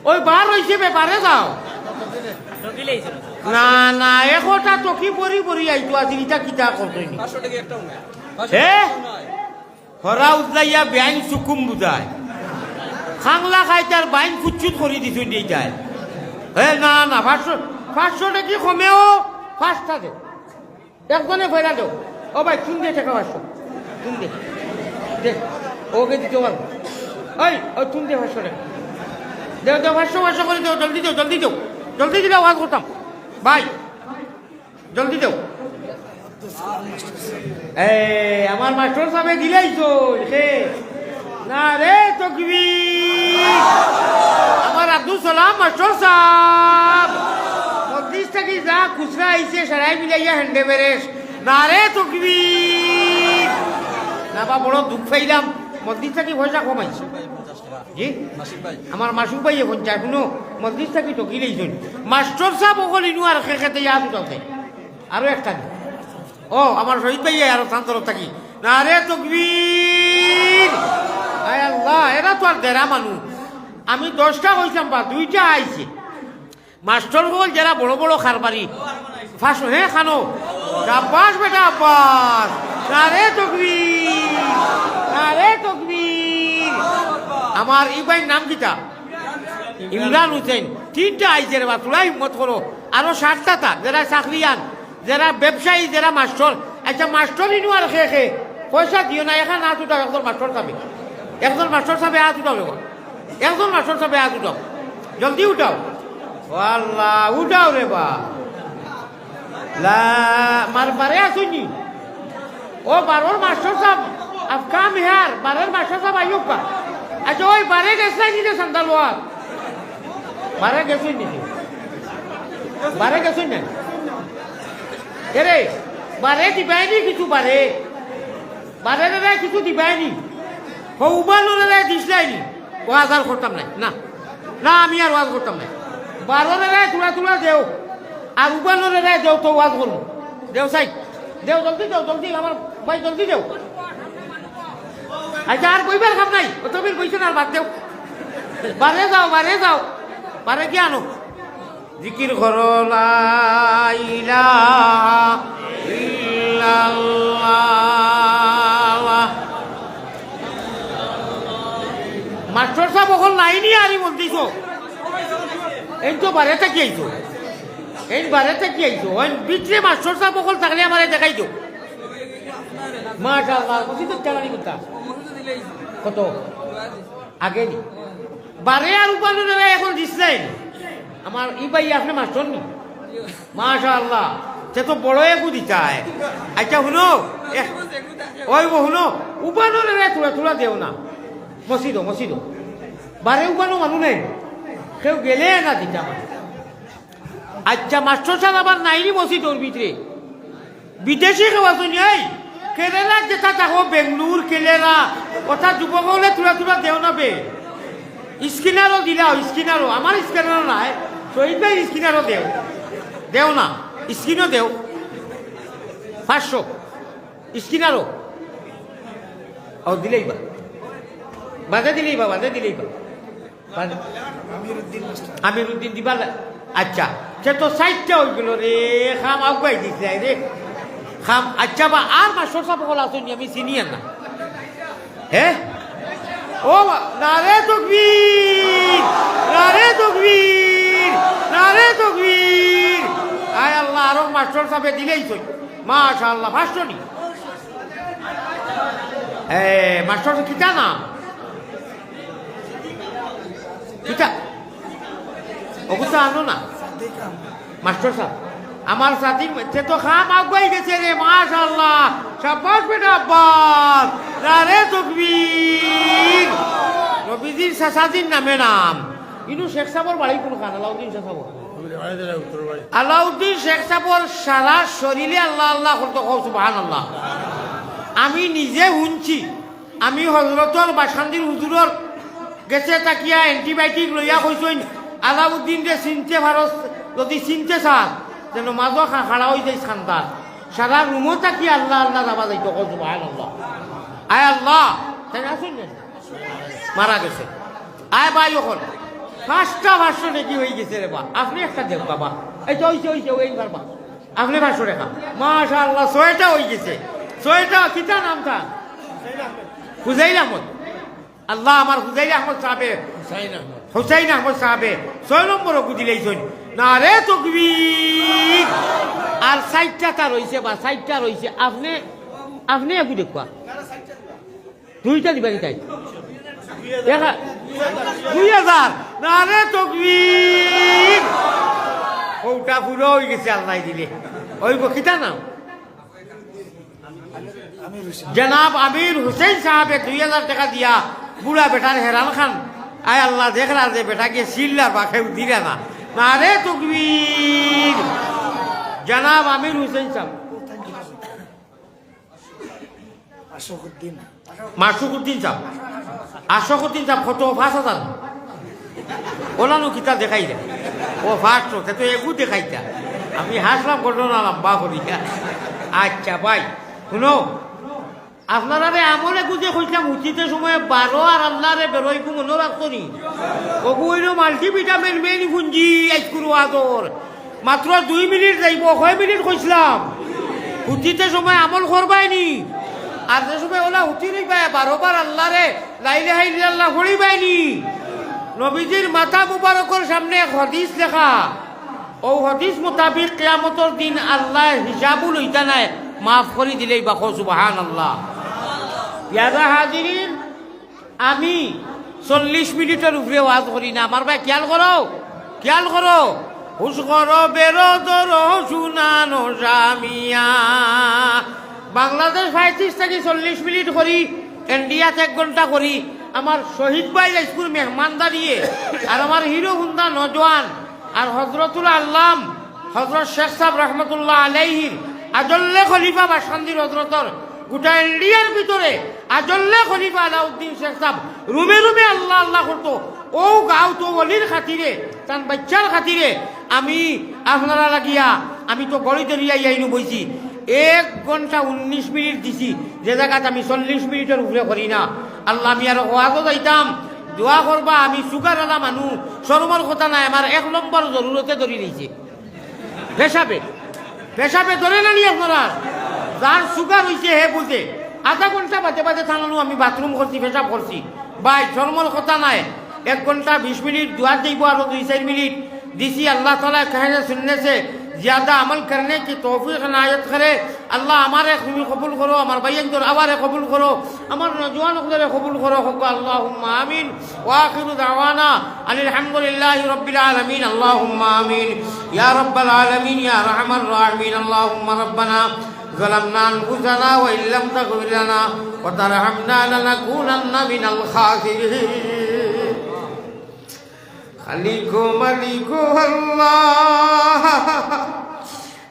ওই বার হইছে ব্যাপারে যাও না না একটা তকি পরি পরি আইতো আজি ইটা কিটা করতেনি 500 টাকা একটাও না হে হরা উজলাইয়া বেআইন সুকুম বুঝায় খাংলা খাই তার বাইন কুচ্ছুত করে দিছ দিইটায় হে না না 500 টাকা কমেও 5টা দেও একজনে ফেরা দেও ও ভাই চুন দিয়ে টাকা 500 চুন দে দেখ ওকে দিতে পারবো ওই ওই চুন দিয়ে 500 টাকা দেও দেও 500 করে দেও জলদি দেও জলদি দেও জলদি দিলে আওয়াজ করতাম ভাই জলদি দেও আমার মাস্টার সাহেব দিলেই তো না রে তকবীর আমার আব্দুল সালাম মাস্টার সাহেব 30 টাকা যা খুচরা আইছে সারাই মিলাইয়া হ্যান্ডে বেরেস না রে তকবীর না বা বড় দুঃখ পাইলাম 30 টাকা পয়সা কমাইছে জি আমার মাসুক ভাই এখন চাই শুনো 30 টাকা টকিলেইছেন মাস্টার সাহেব ওখানে ইনু আর খেতে ইয়া দুটাতে আরো একটা ও আমার শহীদ ভাই আরো শান্তর থাকি না রে তকবীর আয় আল্লাহ এরা তো আর দেরা মানুষ আমি 10টা কইলাম বা 2টা আইছে মাস্টার বল যারা বড় বড় খারবারি ফাঁসো হ্যাঁ খানো আব্বাস বেটা আব্বাস না রে তকবীর না রে তকবীর আমার এই ভাইয়ের নাম কিটা ইমরান হোসেন 3টা আইছে রে বা তোরা হিম্মত করো আরো 7টা তা যারা চাকরিয়ান যারা ব্যবসায়ী যারা মাস্টার আচ্ছা মাস্টার ইনু আর খেয়ে পয়সা দিও না এখানে হাত উঠাও একজন মাস্টার সাহেব একজন মাস্টার সাহেব হাত উঠাও একজন মাস্টার সাহেব হাত উঠাও জলদি উঠাও আল্লাহ উঠাও রে বা মার বারে আসুনি ও বারোর মাস্টার সাহেব আব কাম হেয়ার বারের মাস্টার সাহেব আইয়ুব কা আচ্ছা ওই বারে গেছে নিতে সন্তাল বারে গেছুন নিতে বারে গেছুন না এরে বারে দিবাইনি কিছু বারে বারে রে কিছু দিবাইনি হৌবানো রে দিসলাইনি ওয়াজ আর করতাম না না না আমি আর ওয়াজ করতাম না বারো রে তুলা তুলা দেও আর উবানো রে দেও তো ওয়াজ করবো দেও সাই দেও জলদি দেও জলদি আমার ভাই জলদি দেও আচ্ছা আর কইবার কাম নাই ও তুমি কইছো না আর বাদ দেও বারে যাও বারে কি আনো জিকির করো লা ইলাহা ইল্লাল্লাহ মাস্টার সাহেব ওখান নাইনি আরি বলতেছ এই তো বারে থাকি আইছো এই বারে থাকি আইছো ওই বিচরে মাস্টার সাহেব ওখান থাকলে আমারে দেখাইছো মাশাআল্লাহ বুঝি তো টাকা নি কথা কত আগে নি বারে আর উপানো নেবে এখন দিছেন আমার ই ভাই আপনি মাস্টার নি মাশাআল্লাহ সে তো বড় একু দিতায় আচ্ছা শুনো ওই শুনো উপানো নেবে তোরা তোরা দেও না মসজিদ মসজিদ বারে উপানো মানুষ নেই কেউ গেলে না দিতা আচ্ছা মাস্টার সাহেব আবার নাইনি মসজিদ ওর ভিতরে বিদেশি খাওয়াছো এই কেরালা যেটা থাকো বেঙ্গলোর কেলেরা কথা যুবক হলে তোরা তোরা দেও না বে স্কিনারও দিলা স্কিনারও আমার স্কিনারও নাই শহীদ ভাই স্কিনারও দেও দেও না স্কিনও দেও 500 স্কিনারও ও দিলেই বা বাজে দিলেই বা আমিরুদ্দিন দিবা আচ্ছা সে তো সাইডটা হইল রে খাম আগুয়াই দিছে রে খাম আচ্ছা বা আর মাস্টার সাহেব বলা শুনি আমি চিনি না হ্যাঁ ও নারে তকবীর নারে তকবীর নারে তকবীর আয় আল্লাহ আরো মাস্টার সাহেব দিলেই তো মাশাআল্লাহ 500 নি মাস্টার কিটা না কিটা অবস্থা আনো না মাস্টার সাহেব আমার সাথী সে তো খাম আগুয়াই গেছে রে মাশাআল্লাহ শাবাশ বেটা আব্বাস নারে তকবীর নবীজির সাসাজির নামে নাম ইনু শেখ সাহেবের বাড়ি কোন খান আলাউদ্দিন শেখ সাহেব আলাউদ্দিন শেখ সাহেবের সারা শরীরে আল্লাহ আল্লাহ করতে সুবহানাল্লাহ আমি নিজে শুনছি আমি হযরতর বাসান্দির হুজুরর গেছে তাকিয়া অ্যান্টিবায়োটিক লইয়া কইছেন আলাউদ্দিন রে চিনতে ভারত যদি চিনতে চান যেন মাজো খাড়া হয়ে যাই খান্দার সারা রুমও তাকি আল্লাহ আল্লাহ যাবা যাইতো সুবহানাল্লাহ আয় আল্লাহ তাই আসুন মারা গেছে আয় ভাই ওখন 5টা ভাষ্য নাকি হয়ে গেছে রে বা আপনি একটা দেখ বাবা এই তো হইছে ওই বাবা আপনি ভাষ্য রেখা মাশাআল্লাহ 6টা হয়ে গেছে 6টা কিটা নাম থা হুজাইল আহমদ আল্লাহ আমার হুজাইল আহমদ সাহেবে হুসাইন আহমদ সাহেবে 6 নম্বর গুদিলেইছেন নারে তকবীর আর 60টা রইছে বা 60টা রইছে আপনি একু দেখবা 2টা দিবানি তাই দেখা 2000 নারে তকবীর ওটা পুরো হয়ে গেছে আল্লাহ দিলে ওই বকিতা নাম জনাব আমির হুসেন সাহেবে 2000 টাকা দিয়া বুড়া বেটার হেরান খান আয় আল্লাহ দেখলা যে বেটাকে সিল্লার পাখে দিলে না নারে তকবীর জনাব আমির হুসেন সাহেব মাসুকুদ্দিন সাহেব কত 5000 ওলানো কিতা দেখাই দে ও ফার্স্ট সে তো একু দেখাইতা আমি হাসলাম ঘটনা লম্বা করিয়া আচ্ছা ভাই শুনো আপনারা আমলে গুজে কইলাম উচিতের সময় 12 আর আল্লাহরে বেরোইকু মনে রাখতো নি ওগুলো মাল্টিভিটামিন মেনি ফুঞ্জি আইসকুরু আদর মাত্র 2 মিনিট যাইব 6 মিনিট কইছিলাম উচিতের সময় আমল করবাইনি আর যে সময় ওলা উঠি নিবাই 12 বার আল্লাহরে লা ইলাহা ইল্লাল্লাহ পড়িবাইনি নবীজির মাথা মুবারকের সামনে হাদিস লেখা ও হাদিস মোতাবিক কিয়ামতের দিন আল্লাহ হিসাবও লইতা নাই মাফ করে দিলেই বা সুবহানাল্লাহ ইয়াদা হাজিরিন আমি 40 মিনিটের উপরে ওয়াজ করি না আমার ভাই খেয়াল করো হুশ করো বেরোদর শুনানো জামিয়া বাংলাদেশ 35 থেকে 40 মিনিট করি ইন্ডিয়াতে 1 ঘন্টা করি আমার শহীদ ভাই স্কুল মেহমানদারিয়ে আর আমার হিরো হুন্দা নজওয়ান আর হজরতুল আল্লাম হজরত শেখ সাহেব রহমতুল্লাহ আলাইহির আজল্লে খলিফা বাসান্দির হজরতর গোটা ইন্ডিয়ার ভিতরে আজল্লে খলিফা আলাউদ্দিন শেখ সাহেব রুমে রুমে আল্লাহ আল্লাহ করতো ও গাঁও তো অলির খাতিরে তার বাচ্চার খাতিরে আমি আপনারা লাগিয়া আমি তো গড়িতে আইনু বইছি 1 ঘন্টা 19 মিনিট দিছি যে জায়গাতে আমি 40 মিনিটের উপরে করি না আল্লাহ আমি আর ওয়াজও যাইতাম দোয়া করবা আমি সুগার আলা মানুষ সরমর কথা নাই আমার 1 নম্বর জরুরতে ধরি নিয়েছে পেশাবে ধরে না নি আপনারা যার সুগার হয়েছে হে বুঝে আধা ঘন্টা বাজে বাজে থানানো আমি বাথরুম করছি পেশাব করছি ভাই জন্মর কথা নাই 1 ঘন্টা 20 মিনিট দুয়ার দিব আরো 2-4 मिनट दिसी अल्लाह ताला कहने सुनने से ज़्यादा अमल करने की तौफीक नायत करे अल्लाह हमारे कबूल करो हमारे भाइयों जो आवारे कबूल करो हमारे नौजवान को कबूल करो अल्लाहुम्मा आमीन व आखिरु दावाना अनिल हम्दुलिल्लाहि रब्बिल आलमीन अल्लाहुम्मा आमीन या रब्बल आलमीन या रहमान राहीमीन अल्लाहुम्मा रब्बना ظلمنا أنفسنا وإن لم تغفر لنا وترحمنا لنكونن من الخاسرين خالق مالك الله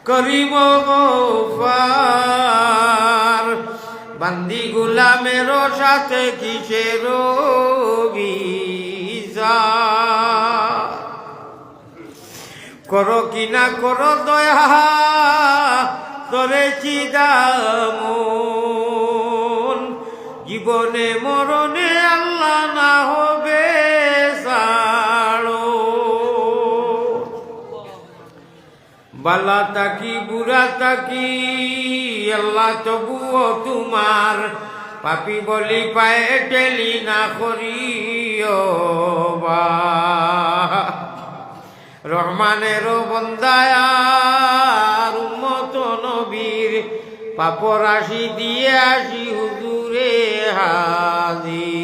করিম গফার বান্দি গোলামের সাথে কিসের বিচার করো কিনা করো দয়া তরে চিদামন জীবনে মরণে আল্লাহ না হবে সাড়ো বালা তাকি বুড়া তাকি আল্লাহ তবুও তোমার পাপি বলি পায়ে টেলি না করিও বা রহমানের বন্দায়ার উম্মত নবীর পাপ রাশি দিয়ে আসি হুজুরে হাজির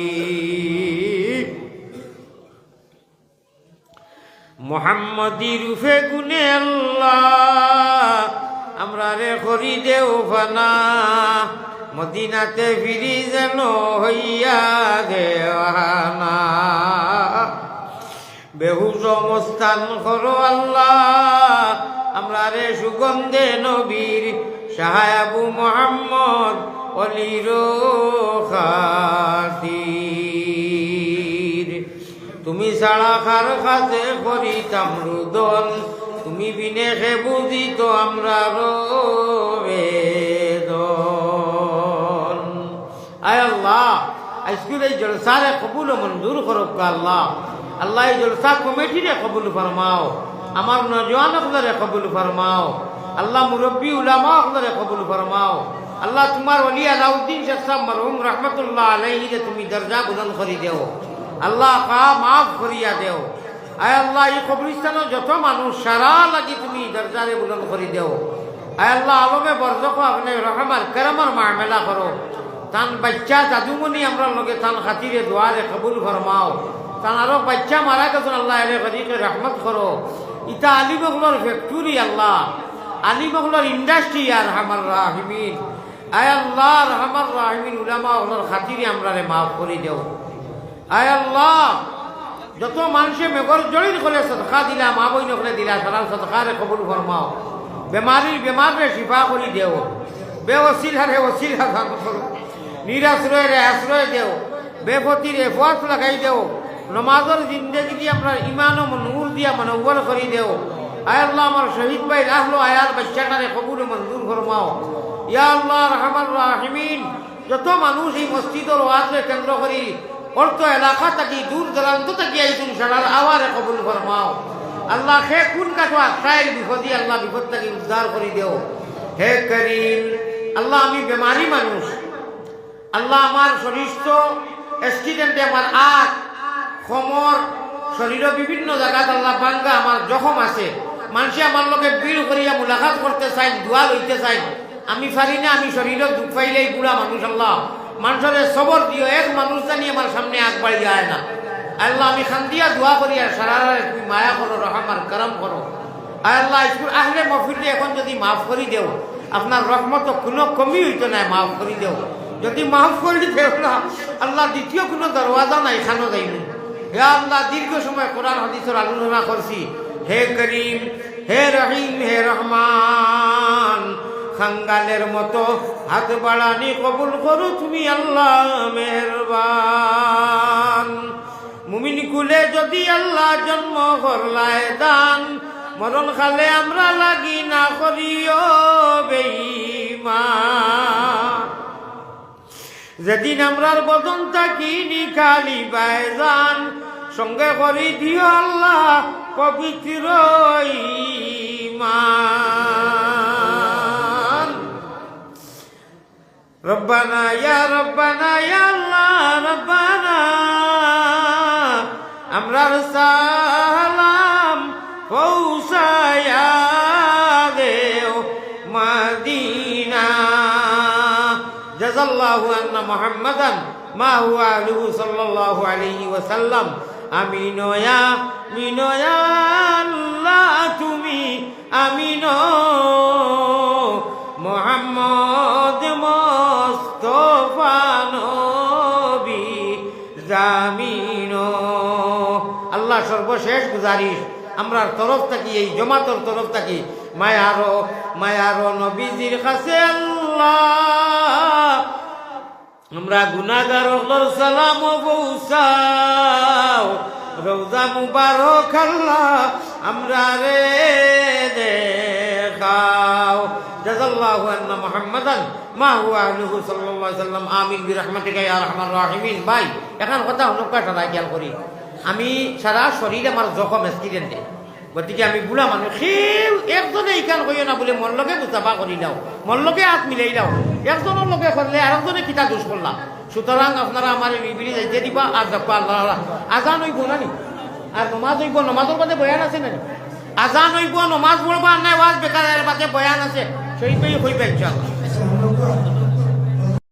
মোহাম্মদী রূপে গুনে আল্লাহ আমরা রে করি দেও ফানা মদিনাতে ফিরি যেন হইয়া দেওয়ানা বেহুশ মস্তান করো আল্লাহ আমরা রে সুগন্ধে নবীর শাহ আবু মোহাম্মদ অলির খাতির তুমি ছাড়া কার কাছে করিতাম রুদন তুমি বিনে খে বুঝিত আমরা বেদন আয় আল্লাহ আজকের এই জলসারে কবুল মঞ্জুর করুক আল্লাহ আল্লাহ এই জলসা কমিটিরে কবুল ফরমাও আমার নওজওয়ান আপনারে কবুল ফরমাও আল্লাহ মুরব্বী উলামা আপনারে কবুল ফরমাও আল্লাহ তোমার ওলি আলাউদ্দিন শাহ সাহেব মরহুম রহমতুল্লাহ আলাইহি রে তুমি দরজা বুলন্দ করি দেও আল্লাহ কা মাফ করিয়া দেও আয় আল্লাহ এই কবরস্থানে যত মানুষ সারা লাগি তুমি দরজারে বুলন্দ করি দেও আয় আল্লাহ আলমে বরজক আপনি রহমান করমর মামেলা করো তান বাচ্চা জাদুমণি আমরা লগে তান খাতিরে দোয়ারে কবুল ফরমাও তান আরো বাচ্চা মারা গেছেন আল্লাহ এর গরিকে রহমত করো ইতা আলিমগুলোর ফ্যাক্টরি আল্লাহ আলিমগুলোর ইন্ডাস্ট্রি আর রহমান রাহিমিন আয় আল্লাহ রহমান রাহিমিন উলামা ওনার খাতিরে আমরা রে মাফ করে দেও আয় আল্লাহ যত মানুষে মেঘর জড়িত করে সদকা দিলা মা বইন করে দিলা সারা সদকারে কবুল ফরমাও বেমারে শিফা করি দেও বেওসিলারে ওসিলা দান করো নিরাশ্রয়ে আশ্রয় দেও বেফতিরে ফত লাগাই দেও নমাজের জিন্দগি দিয়ে আমরা ইমান ও নূর দিয়া মনওয়ার করি দেও আয় আল্লাহ আমার শহীদ ভাই রাহলো আয়াল বাচ্চাটারে কবুল মঞ্জুর ফরমাও ইয়া আল্লাহ রহমান রাহিমিন যত মানুষ এই মসজিদের ওয়াজকে কেন্দ্র করি অর্থ এলাকা থাকি দূর দূরান্ত থাকি আইতুন সারার আওয়ারে কবুল ফরমাও আল্লাহ হে কোন কাটওয়া খায়ের বিপদী আল্লাহ বিপদ থেকে উদ্ধার করি দেও হে করিম আল্লাহ আমি বেমারি মানুষ আল্লাহ আমার শরীর তো অ্যাক্সিডেন্টে আমার আখ কোমর শরীরের বিভিন্ন জায়গায় আল্লাহ ভাঙ্গা আমার জখম আছে মানুষে আমার লোকে বিল করিয়া মুলাকাত করতে চাই দোয়া লইতে চাই আমি পারি না আমি শরীরের দুঃখ পাইলেই বুড়া মানুষ আল্লাহ মানুষের সবর দিও এক মানুষ জানি আমার সামনে আগবাড়ি যায় না আল্লাহ আমি খান্দিয়া দোয়া করি আর সারা তুমি মায়া করো রহমান করম করো আল্লাহ স্কুল আহলে মফিলে এখন যদি মাফ করি দেও আপনার রহমত কোনো কমি হইতো না মাফ করি দেও যদি মাফ করি দেও না আল্লাহ দ্বিতীয় কোনো দরওয়াজা নাই খানো যাইব হে আল্লাহ দীর্ঘ সময় কোরআন হাদিসের আলোচনা করছি হে করিম হে রহিম হে রহমান খাঙ্গালের মতো হাত বাড়ানি কবুল করো তুমি আল্লাহ মেহরবান মুমিন কুলে যদি আল্লাহ জন্ম করলায় দান মরণ খালে আমরা লাগি না করিও বেঈমান যেদিন আমরার বদন থাকি নিখালি বাইজান সঙ্গে করি দিও আল্লাহ পবিত্র ঈমান রব্বানা ইয়া আল্লাহ রব্বানা আমরার সালাম পৌঁছায়া দেও মদিনা জাযাল্লাহু আন্না মুহাম্মাদান মা হুয়া আলিহু সাল্লাল্লাহু আলাইহি ওয়াসাল্লাম আমিন ইয়া আল্লাহ তুমি আমিন মুহাম্মদ মুস্তাফা নবী জামিন আল্লাহ সর্বশেষ গুজারিশ আমরার তরফ থাকি এই জমাতর তরফ থাকি মায়ারো নবীজির কাছে আল্লাহ আমরা গুনাহগার হলর সালাম পৌঁছাও রওজা মুবারক আল্লাহ আমরা রে দেখাও জাযাল্লাহু আন্না মুহাম্মাদান মা হুয়া আলিহু সাল্লাল্লাহু আলাইহি ওয়াসাল্লাম আমিন বিরহমাতিকা ইয়া আরহামার রাহিমিন। ভাই এখন কথা অনুকা সারা খেয়াল করি আমি সারা শরীর আমার জখম অ্যাক্সিডেন্টে গতিকে আমি বুড়া মানুষ সেও একজনে এইখান কইও না বলে মন লগে মুসাফা করি দাও মন লগে হাত মিলাই দাও একজনের লগে করলে আরেকজনে কিতা দোষ করলাম সুতরাং আপনারা আমার বিবিলি যাইতে দিবা আর দেখবা আল্লাহ আজান হইব না নি আর নমাজ হইব নমাজের বাদে বয়ান আছে না আজান হইব নমাজ পড়বা নাই ওয়াজ বেকার বাদে বয়ান আছে সেই হইবে ইনশাআল্লাহ।